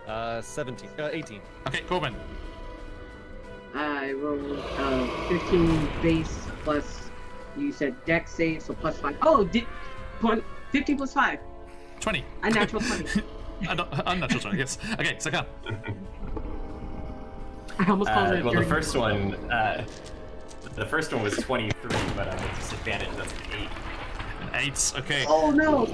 18. Okay, Corbin. I rolled 15 base plus, you said dex save, so plus 5. Oh, 50 plus 5. 20. Unnatural 20. Unnatural 20, yes. Okay, Zakan. I almost called it a Well, dirty the first one was 23, but I'm at disadvantage. That's an 8. 8, okay. Oh no!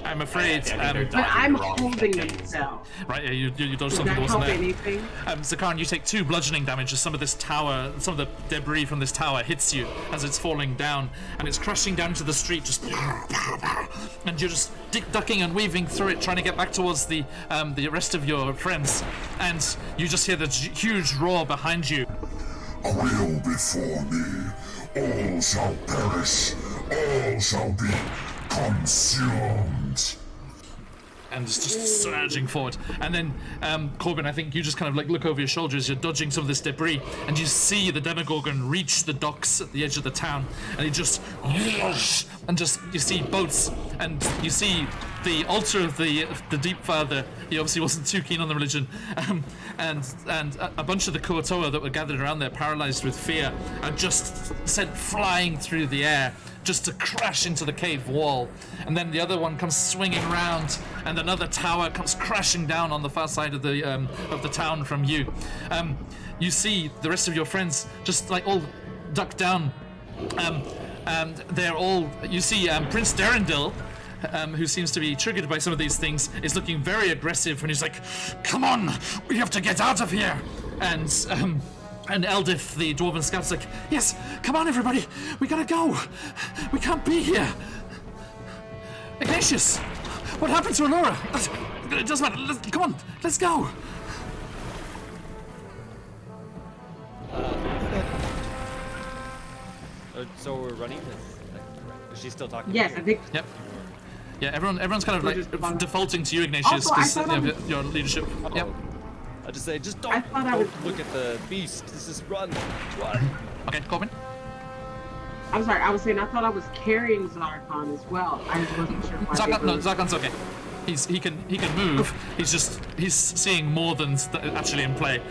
I'm afraid. But I'm holding themselves. Right, yeah, you dodged Does something that that wasn't help there. anything? Zakan, you take 2 bludgeoning damage as some of the debris from this tower hits you as it's falling down, and it's crashing down to the street, just and you're just ducking and weaving through it, trying to get back towards the rest of your friends, and you just hear the huge roar behind you. A will before me, all shall perish, all shall be consumed. And it's just surging forward. And then, Corbin, I think you just kind of like look over your shoulder as you're dodging some of this debris, and you see the Demogorgon reach the docks at the edge of the town, and it just whoosh, and just you see boats, and you see the altar of the Deep Father. He obviously wasn't too keen on the religion, and a bunch of the Kuotoa that were gathered around there, paralyzed with fear, are just sent flying through the air, just to crash into the cave wall. And then the other one comes swinging round, and another tower comes crashing down on the far side of the town from you. You see the rest of your friends just like all duck down, and they're all. You see Prince Derendil, who seems to be triggered by some of these things, is looking very aggressive, and he's like, "Come on, we have to get out of here!" And Eldith, the dwarven scout's like, "Yes, come on everybody, we gotta go. We can't be here." Ignatius, what happened to Allura? It doesn't matter, come on, let's go. So we're running? Is she still talking? Yes, I think. Yep. Yeah, everyone's kind of We're like just defaulting to you, Ignatius, Also, I because thought your leadership. Yep. I just say, just I don't, thought I was- look at the beast. Just run. Okay, Corbin. I'm sorry, I was saying I thought I was carrying Zarkon as well. I just wasn't sure why they were- Zarkon's okay. He can move. He's seeing more than actually in play.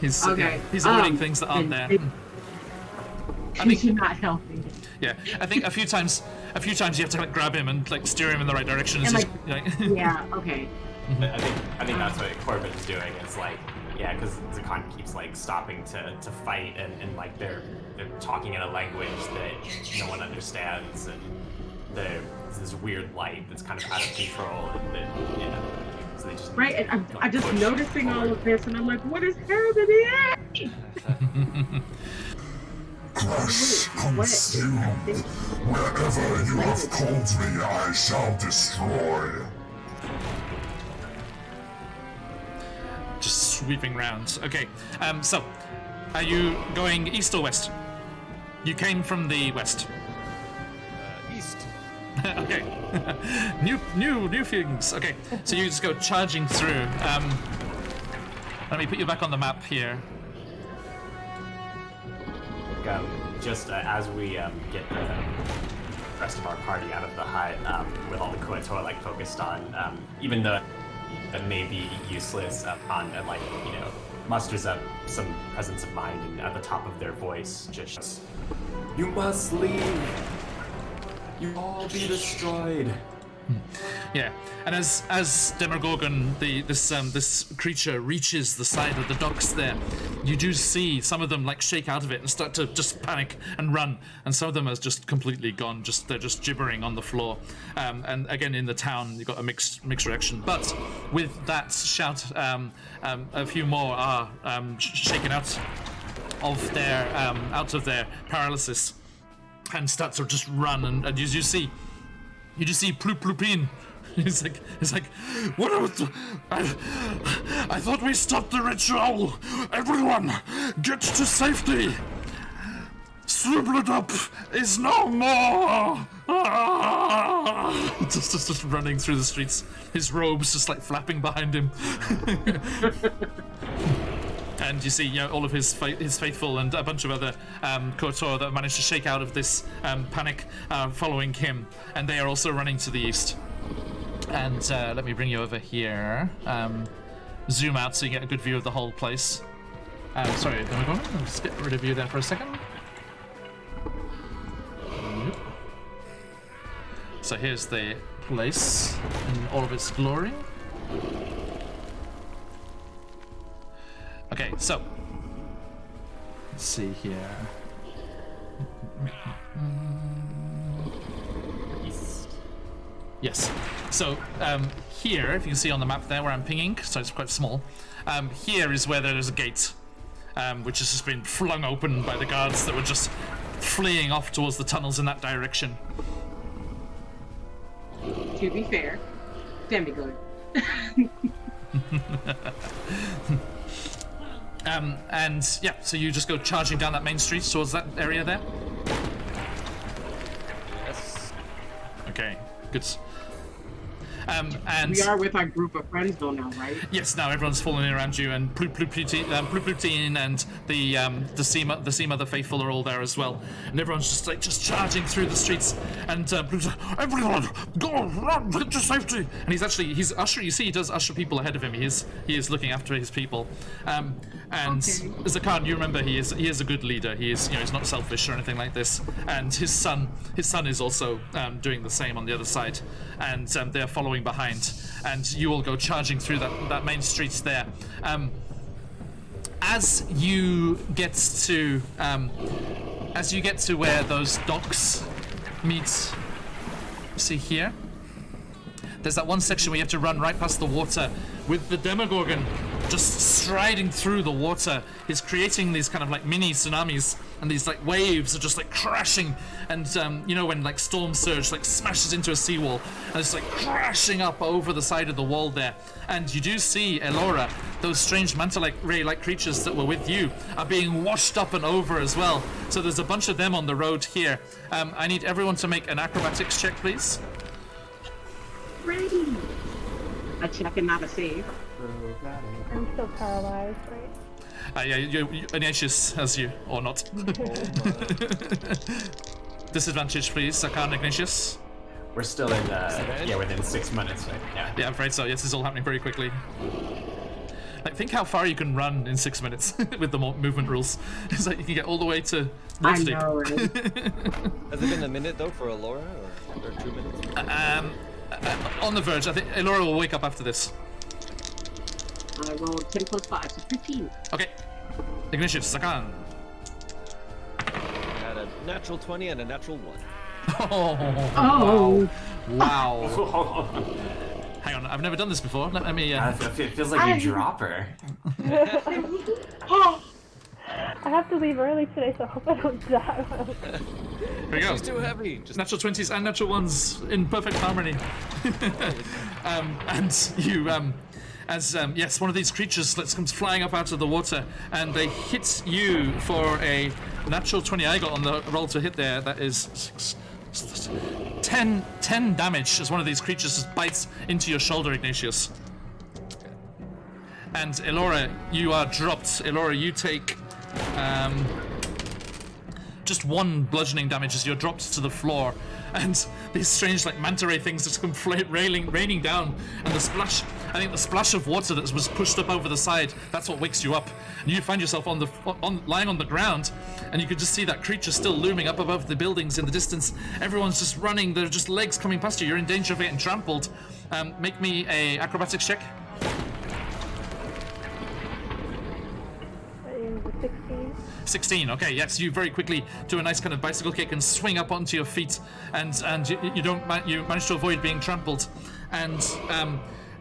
he's Okay. he's avoiding things that aren't there. She should not help me. Yeah, I think a few times you have to like grab him and like steer him in the right direction. And It's like, just, yeah, okay. I think that's what Corbin's doing. It's like, yeah, because Zakan keeps like stopping to fight, and like they're talking in a language that no one understands, and there's this weird light that's kind of out of control, and then, so they just Right, and I'm just push noticing all forward. of this, and I'm like, what is happening? Crush, consume. Wherever you have called me, I shall destroy. just sweeping round. Okay, so are you going east or west? You came from the west. East. Okay. new feelings. Okay, so you just go charging through. Let me put you back on the map here. Just as we get the rest of our party out of the hut, with all the Kuotoa like focused on, even though that may be useless upon like musters up some presence of mind, and at the top of their voice just, "You must leave. You all be destroyed." Yeah, and as Demogorgon, this creature reaches the side of the docks there, you do see some of them like shake out of it and start to just panic and run, and some of them are just completely gone. They're just gibbering on the floor. And again, in the town, you've got a mixed reaction. But with that shout, a few more are shaken out of their paralysis and start to just run. And you just see Ploop Ploopin. He's like, what was I thought we stopped the ritual. Everyone, get to safety. Swoopledup is no more. Just running through the streets. His robes just like flapping behind him. And you see, all of his faithful and a bunch of other Kotor that managed to shake out of this panic following him, and they are also running to the east. And let me bring you over here. Zoom out so you get a good view of the whole place. Sorry, there we go. Let's get rid of you there for a second. Yep. So here's the place in all of its glory. Okay, so let's see here. East. Yes. So here, if you can see on the map there where I'm pinging, so it's quite small. Here is where there's a gate, which has just been flung open by the guards that were just fleeing off towards the tunnels in that direction. To be fair, demigod. And yeah, so you just go charging down that main street towards that area there? Yes. Okay, good. And we are with our group of friends though now, right? Yes, now everyone's falling in around you, and Plutin and the Seema the Faithful are all there as well, and everyone's just charging through the streets. And Plutin's like, everyone, go run, get to safety. And he's ushering. You see, he does usher people ahead of him. He is looking after his people. And Zakan, you remember he is a good leader. He is he's not selfish or anything like this. And his son is also doing the same on the other side, and they're following behind, and you all go charging through that main streets there. As you get to where those docks meet, see here, there's that one section where you have to run right past the water with the Demogorgon just striding through the water. He's creating these kind of like mini tsunamis, and these like waves are just like crashing, and when like storm surge like smashes into a seawall and it's like crashing up over the side of the wall there. And you do see Elora, those strange manta ray like creatures that were with you are being washed up and over as well. So there's a bunch of them on the road here. I need everyone to make an acrobatics check, please. Ready. A check and not a save. I'm still paralyzed, right? Yeah, Ignatius has you, or not. Disadvantage, please, Sakan Ignatius. We're still in, within 6 minutes, right? Yeah. Yeah, I'm afraid so. Yes, this is all happening very quickly. Like, think how far you can run in 6 minutes with the movement rules. It's like you can get all the way to Waterdeep. I know, right? Has it been a minute though for Elora, or 2 minutes? On the verge. I think Elora will wake up after this. I rolled 10 plus 5, so 15. Okay. Ignatius, Sakan. Got a natural 20 and a natural 1. Oh. Wow. Hang on, I've never done this before. Let me. It feels like you drop her. I have to leave early today, so I hope I don't die. Here we go. She's too heavy. Just Natural 20s and natural 1s in perfect harmony. And you, yes, one of these creatures comes flying up out of the water, and they hit you for a natural 20 I got on the roll to hit there. That is 10 damage as one of these creatures just bites into your shoulder, Ignatius. And Elora, you are dropped. Elora, you take just 1 bludgeoning damage as you're dropped to the floor, and these strange like manta ray things just come raining down, and the splash I think the splash of water that was pushed up over the side, that's what wakes you up. And you find yourself lying on the ground, and you can just see that creature still looming up above the buildings in the distance. Everyone's just running, there are just legs coming past you. You're in danger of getting trampled. Make me a acrobatics check. That is a 16. 16. Okay, yes, you very quickly do a nice kind of bicycle kick and swing up onto your feet, and you manage to avoid being trampled, and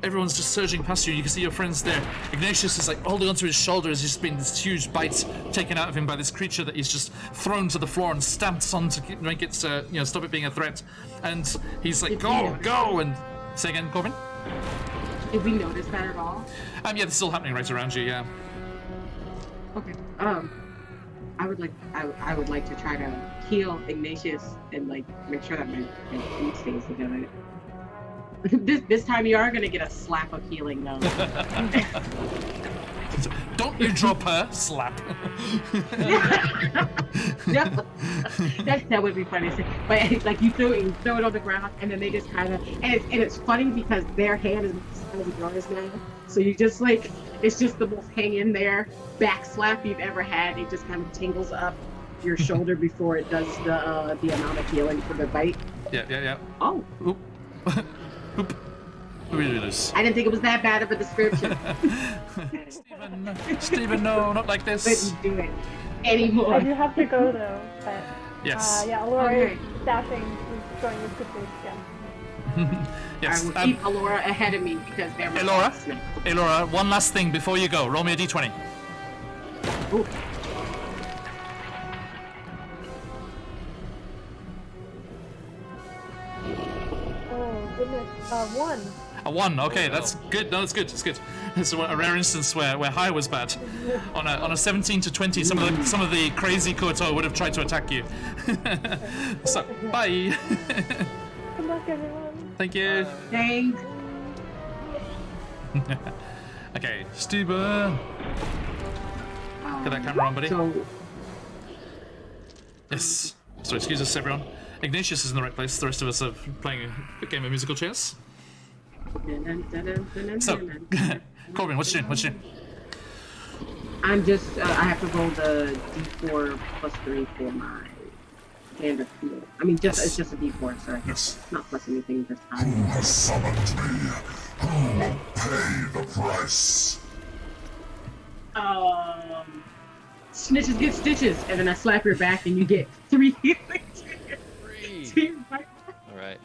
everyone's just surging past you. You can see your friends there. Ignatius is like holding onto his shoulder as he's been this huge bite taken out of him by this creature that he's just thrown to the floor and stamped on to make it stop it being a threat. And he's like, go, and say again, Corbin. Did we notice that at all? Yeah, it's still happening right around you. Yeah. Okay. I would like to try to heal Ignatius and like make sure that my feet stays together. This time you are gonna get a slap of healing though. Don't you drop her, slap. No, that would be funny. But it's like you throw it on the ground, and then they just kind of, and it's funny because their hand is the size of yours now. So you just like, it's just the most hang in there back slap you've ever had. It just kind of tingles up your shoulder before it does the amount of healing for the bite. Yeah. Oh. Oop. Oop. I didn't think it was that bad of a description. Stephen, no, not like this. Couldn't do it anymore. I do have to go though, but Yes. yeah, Alora Okay. is dashing, is going as quickly as she can. Yes. I will keep Alora ahead of me because they're my Elora? snake. Elora, one last thing before you go. Roll me a d20. Ooh. Oh goodness, 1. A 1. Okay, Oh, that's wow. good. No, that's good. It's good. It's a rare instance where high was bad. On a 17 to 20, some of the crazy Koto would have tried to attack you. So, bye. Good luck, everyone. Thank you. Thanks. Okay, Stephen. Get that camera on, buddy. So, Yes. So excuse us, everyone. Ignatius is in the right place. The rest of us are playing a game of musical chairs. So, Corbin, what you doing? What you doing? I'm just, I have to roll the d4 plus 3 for my standard heal. I mean, it's just a d4, sorry. Yes. Not plus anything this Who time. has summoned me? Who will pay the price? Snitches get stitches, and then I slap your back and you get 3 healing. Free. All right.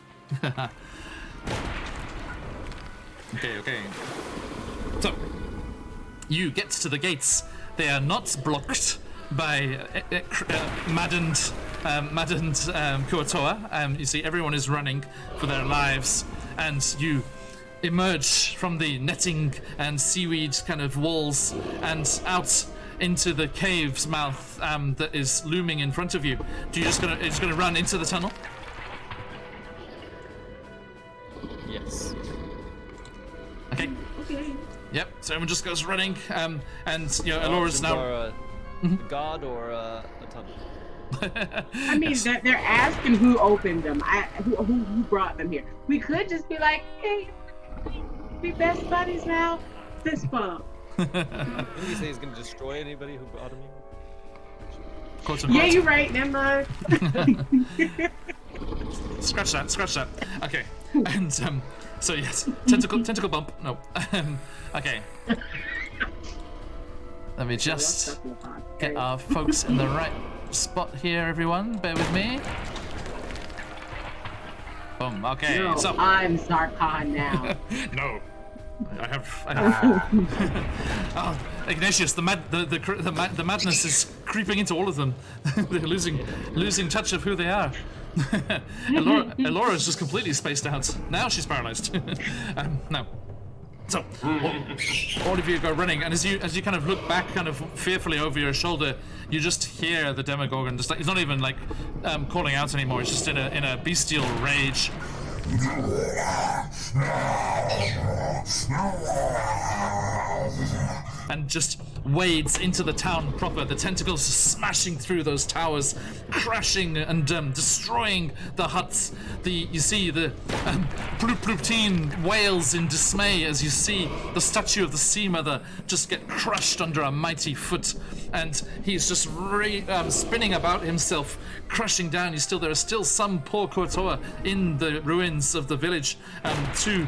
Okay. So, you get to the gates. They are not blocked by maddened Kuotoa. You see, everyone is running for their lives, and you emerge from the netting and seaweed kind of walls and out into the cave's mouth that is looming in front of you. Do you just gonna run into the tunnel? Yes. Okay. Okay. Yep. So everyone just goes running, and Elora's Options now. are, a god or a tunnel. I mean, they're asking who opened them, who brought them here. We could just be like, hey, we best buddies now. Fist bump. Didn't he say he's gonna destroy anybody who brought him here? Quote and Yeah, quote. you're right. Never mind. Scratch that. Okay. And so yes, tentacle bump. No. Okay. Let me just get our folks in the right spot here, everyone. Bear with me. Boom. Okay. No, So I'm Zarkon now. no. I have. Oh, Ignatius, the madness is creeping into all of them. They're losing touch of who they are. Elora is just completely spaced out. Now she's paralyzed. No. So, all of you go running, and as you kind of look back, kind of fearfully over your shoulder, you just hear the Demogorgon. Just like he's not even like calling out anymore. He's just in a bestial rage. and just wades into the town proper. The tentacles smashing through those towers, crashing and destroying the huts. You see the Plupluteen wails in dismay as you see the statue of the Sea Mother just get crushed under a mighty foot, and he's just spinning about himself, crashing down. There are still some poor Kortoa in the ruins of the village, too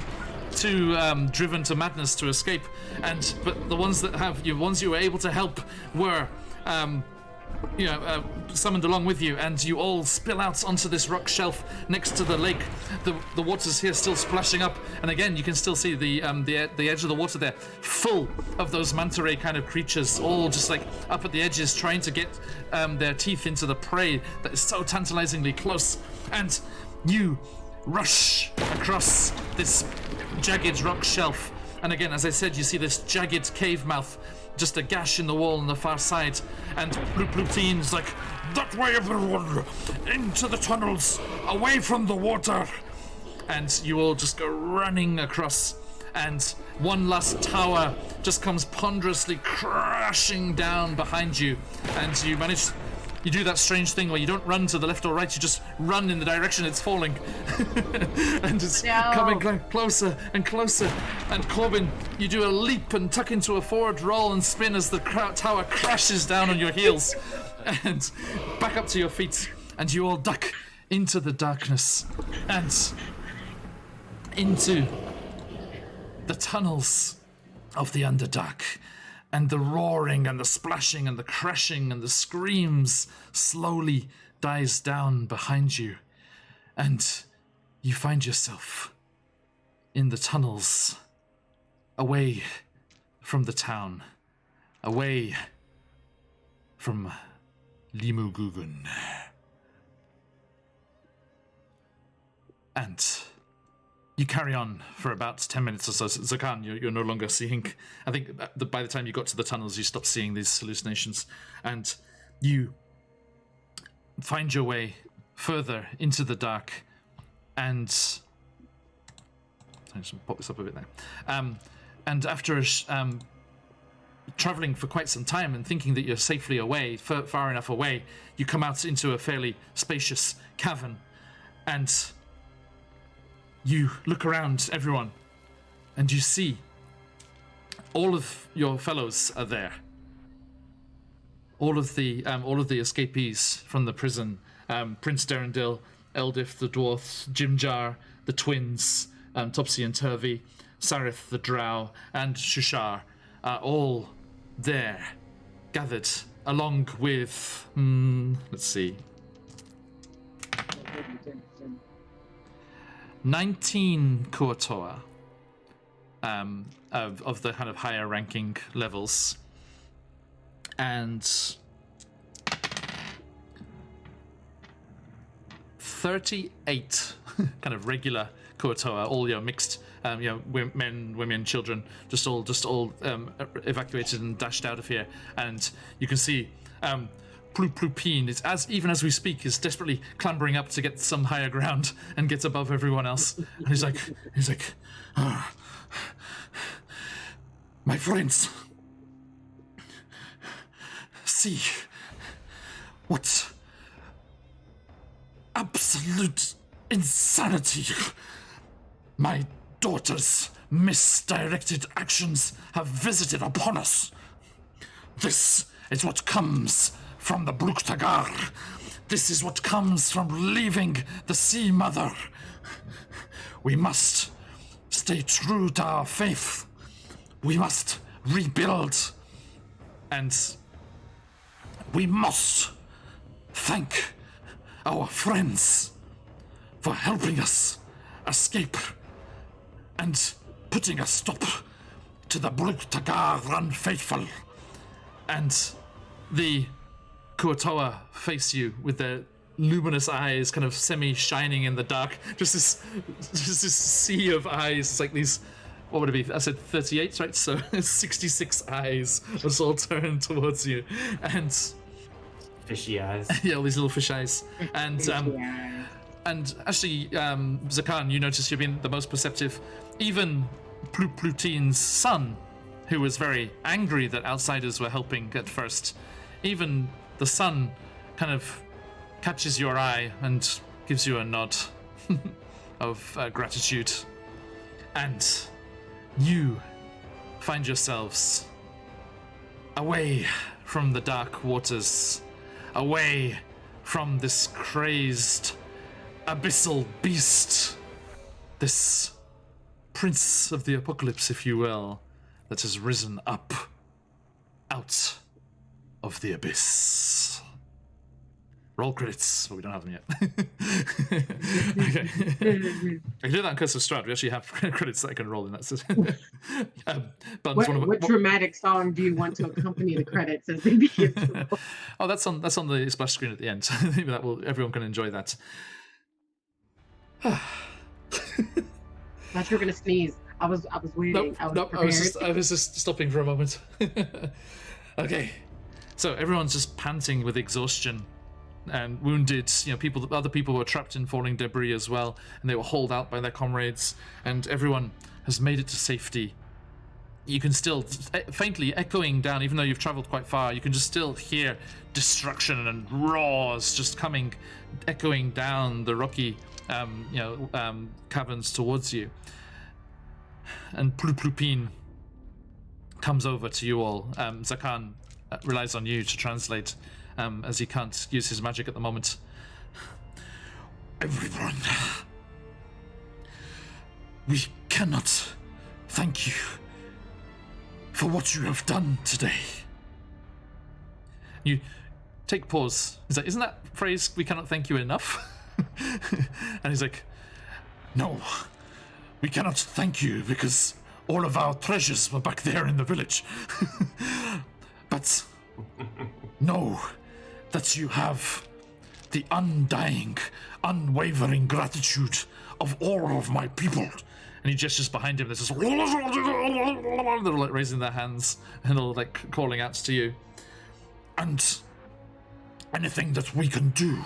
driven to madness to escape. But the ones you were able to help were summoned along with you, and you all spill out onto this rock shelf next to the lake. The water's here still splashing up, and again you can still see the edge of the water there, full of those manta ray kind of creatures, all just like up at the edges, trying to get their teeth into the prey that is so tantalizingly close. And you rush across this jagged rock shelf, and again, as I said, you see this jagged cave mouth, just a gash in the wall on the far side, and Pluteen's like, "That way, everyone! Into the tunnels! Away from the water!" And you all just go running across, and one last tower just comes ponderously crashing down behind you, and you do that strange thing where you don't run to the left or right, you just run in the direction it's falling. And it's coming closer and closer. And Corbin, you do a leap and tuck into a forward roll and spin as the tower crashes down on your heels. And back up to your feet, and you all duck into the darkness and into the tunnels of the Underdark. And the roaring and the splashing and the crashing and the screams slowly dies down behind you. And you find yourself in the tunnels, away from the town, away from Limugugun. And you carry on for about 10 minutes or so. Zakan, you're no longer seeing. I think by the time you got to the tunnels, you stopped seeing these hallucinations. And you find your way further into the dark. And I'm just going to pop this up a bit now. And after traveling for quite some time and thinking that you're safely away, far enough away, you come out into a fairly spacious cavern. And you look around, everyone, and you see all of your fellows are there. All of the escapees from the prison, Prince Derendil, Eldif the dwarf, Jimjar, the twins, Topsy and Turvy, Sarith the drow, and Shushar are all there, gathered along with, let's see, 19 Kuotoa of the kind of higher ranking levels, and 38 kind of regular Kuotoa, all mixed, men, women, children, just all evacuated and dashed out of here. And you can see Pluplupiin is, even as we speak, is desperately clambering up to get some higher ground and get above everyone else. And he's like, my friends, see what absolute insanity my daughter's misdirected actions have visited upon us. This is what comes from the Bruktagar. This is what comes from leaving the Sea Mother. We must stay true to our faith. We must rebuild. And we must thank our friends for helping us escape and putting a stop to the Bruktagar unfaithful. And the Kuotoa face you with their luminous eyes kind of semi-shining in the dark. Just this sea of eyes. It's like these, what would it be? I said 38, right? So 66 eyes was all turned towards you. And fishy eyes. Yeah, all these little fish eyes. And and actually, Zakan, you notice you've been the most perceptive. Even Pluteen's son who was very angry that outsiders were helping at first. Even the sun kind of catches your eye and gives you a nod of gratitude. And you find yourselves away from the dark waters, away from this crazed abyssal beast, this prince of the apocalypse, if you will, that has risen up out of the abyss. Roll credits, but we don't have them yet. Okay. I can do that on Curse of Strahd. We actually have credits that I can roll in that system. What dramatic song do you want to accompany the credits as they begin to roll? Oh, that's on the splash screen at the end. Maybe that will, everyone can enjoy that. Thought you were gonna sneeze. I was waiting. Nope, I was just stopping for a moment. Okay, so everyone's just panting with exhaustion and wounded. You know, other people were trapped in falling debris as well, and they were hauled out by their comrades. And everyone has made it to safety. You can still faintly echoing down, even though you've traveled quite far. You can just still hear destruction and roars just coming, echoing down the rocky, caverns towards you. And Pluplupin comes over to you all. Zakan relies on you to translate, as he can't use his magic at the moment. Everyone, we cannot thank you for what you have done today. You take pause. He's like, isn't that phrase, we cannot thank you enough? And he's like, no, we cannot thank you because all of our treasures were back there in the village. But know that you have the undying, unwavering gratitude of all of my people. And he gestures behind him. There's this, they're like raising their hands and they're like calling out to you. And anything that we can do.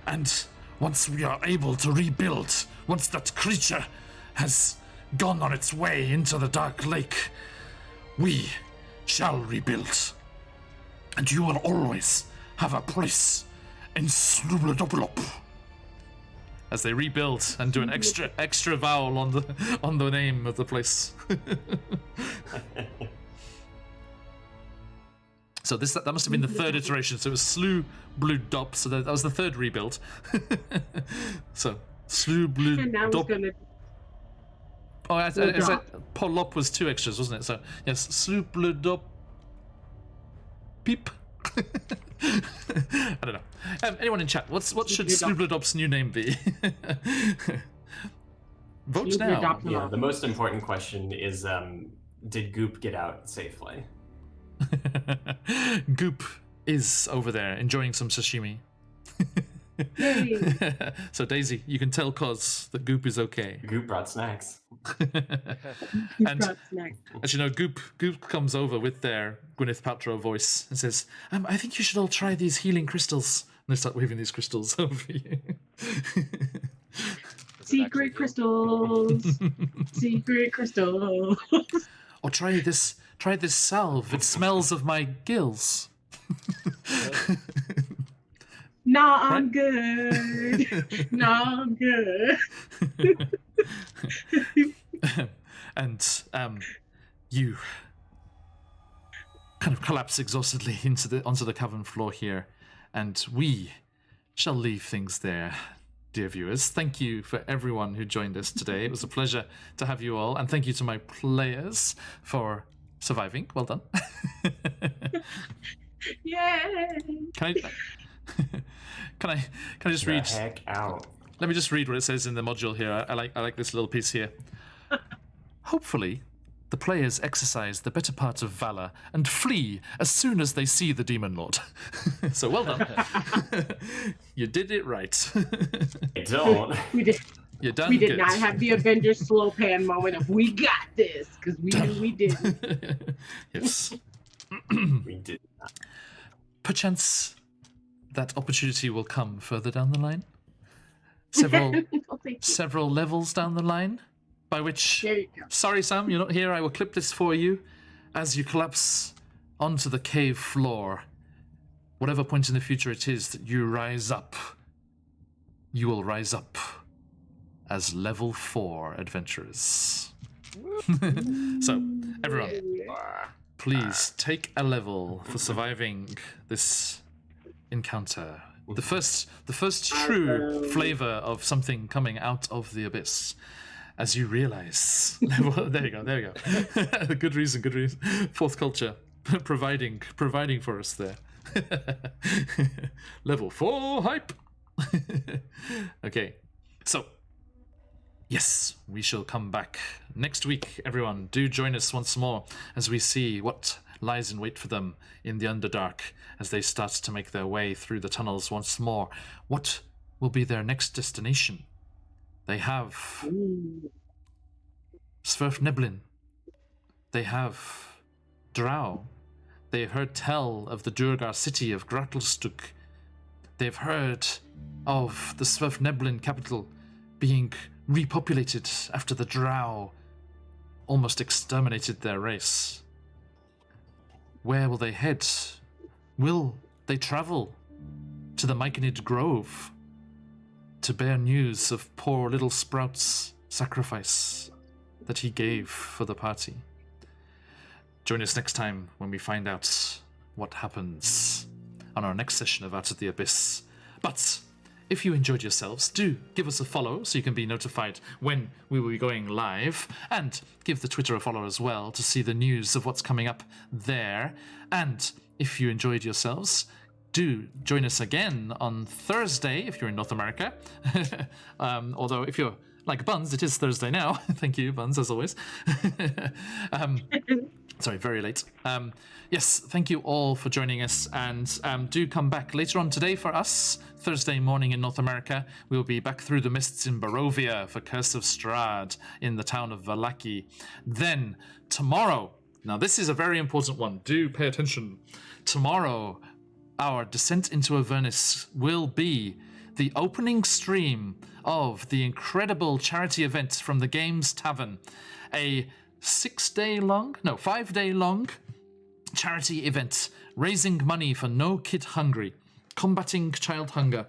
And once we are able to rebuild, once that creature has gone on its way into the Dark Lake, we shall rebuild. And you will always have a place in Slubladopolop. As they rebuild and do an extra vowel on the name of the place. So that must have been the third iteration. So it was Slu Blue Dop. So that was the third rebuild. So Slu Blue Dop. Oh, Polop was 2 extras, wasn't it? So yes, Slu Blue Dop. Peep. I don't know. Anyone in chat? What should Slubladop's new name be? Vote now. Yeah, the most important question is, did Goop get out safely? Goop is over there enjoying some sashimi. So Daisy, you can tell Cos that Goop is okay. Goop brought snacks. And as you know, Goop comes over with their Gwyneth Paltrow voice and says, I think you should all try these healing crystals. And they start waving these crystals over you. Secret crystals. Secret crystals. Or try this salve. It smells of my gills. No, I'm good. No, I'm good. And you kind of collapse exhaustedly onto the cavern floor here, and we shall leave things there, dear viewers. Thank you for everyone who joined us today. It was a pleasure to have you all, and thank you to my players for surviving. Well done. Yay! Can I just read? Heck out. Let me just read what it says in the module here. I like this little piece here. Hopefully, the players exercise the better part of valor and flee as soon as they see the Demon Lord. So well done. You did it right. I don't. We did. You're done. We did good. not have the Avengers slow pan moment of "we got this" because we knew we didn't. Yes. We did not. Perchance that opportunity will come further down the line. Several levels down the line. by which, There you go. sorry Sam, you're not here, I will clip this for you. As you collapse onto the cave floor, whatever point in the future it is that you rise up, you will rise up as level 4 adventurers. So, everyone, please take a level for surviving this encounter. The first true flavor of something coming out of the abyss. As you realize, there you go. Good reason. Fourth culture, providing for us there. Level 4 hype. Okay, so yes, we shall come back next week. Everyone, do join us once more as we see what lies in wait for them in the Underdark as they start to make their way through the tunnels once more. What will be their next destination? They have Sverfneblin. They have Drow. They have heard tell of the Durgar city of Grattlestuk. They've heard of the Sverfneblin capital being repopulated after the Drow almost exterminated their race. Where will they head? Will they travel to the Myconid Grove to bear news of poor little Sprout's sacrifice that he gave for the party? Join us next time when we find out what happens on our next session of Out of the Abyss. But if you enjoyed yourselves, do give us a follow so you can be notified when we will be going live, and give the Twitter a follow as well to see the news of what's coming up there. And if you enjoyed yourselves, do join us again on Thursday if you're in North America. Although if you're like Buns, it is Thursday now. Thank you, Buns, as always. Sorry, very late. Yes, thank you all for joining us, and do come back later on today for us. Thursday morning in North America, we'll be back through the mists in Barovia for Curse of Strahd in the town of Vallaki. Then, tomorrow, now this is a very important one, do pay attention. Tomorrow, our Descent into Avernus will be the opening stream of the incredible charity event from the Games Tavern. A 5-day long charity event raising money for No Kid Hungry, combating child hunger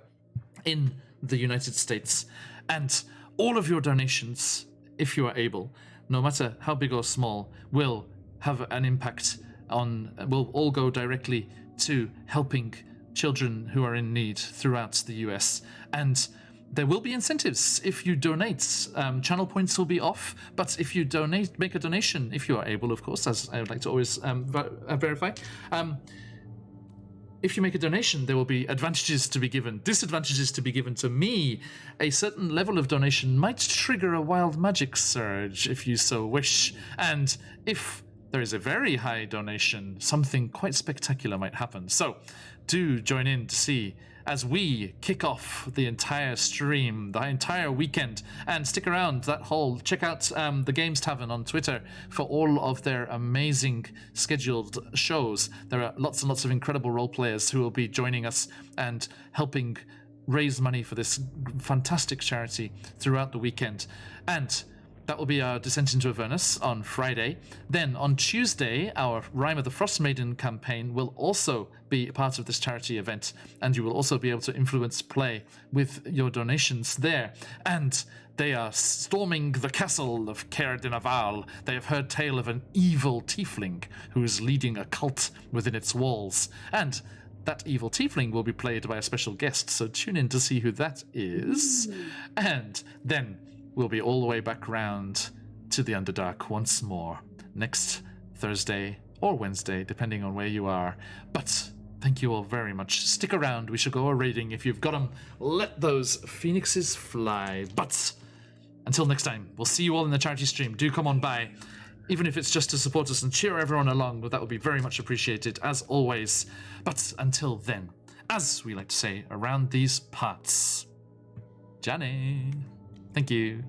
in the United States. And all of your donations, if you are able, no matter how big or small, will have an impact will all go directly to helping children who are in need throughout the US. And there will be incentives if you donate. Channel points will be off, but if you make a donation, if you are able, of course, as I would like to always verify. If you make a donation, there will be advantages to be given, disadvantages to be given to me. A certain level of donation might trigger a wild magic surge if you so wish. And if there is a very high donation, something quite spectacular might happen. So do join in to see as we kick off the entire stream, the entire weekend, and stick around check out the Games Tavern on Twitter for all of their amazing scheduled shows. There are lots and lots of incredible role players who will be joining us and helping raise money for this fantastic charity throughout the weekend. And that will be our Descent into Avernus on Friday. Then on Tuesday, our Rime of the Frost Maiden campaign will also be part of this charity event, and you will also be able to influence play with your donations there. And they are storming the castle of Caer Dinaval. They have heard tale of an evil tiefling who is leading a cult within its walls. And that evil tiefling will be played by a special guest, so tune in to see who that is. And then we'll be all the way back round to the Underdark once more next Thursday or Wednesday, depending on where you are. But thank you all very much. Stick around. We shall go a-raiding. If you've got them, let those phoenixes fly. But until next time, we'll see you all in the charity stream. Do come on by, even if it's just to support us and cheer everyone along. But that would be very much appreciated, as always. But until then, as we like to say around these parts, Johnny. Thank you.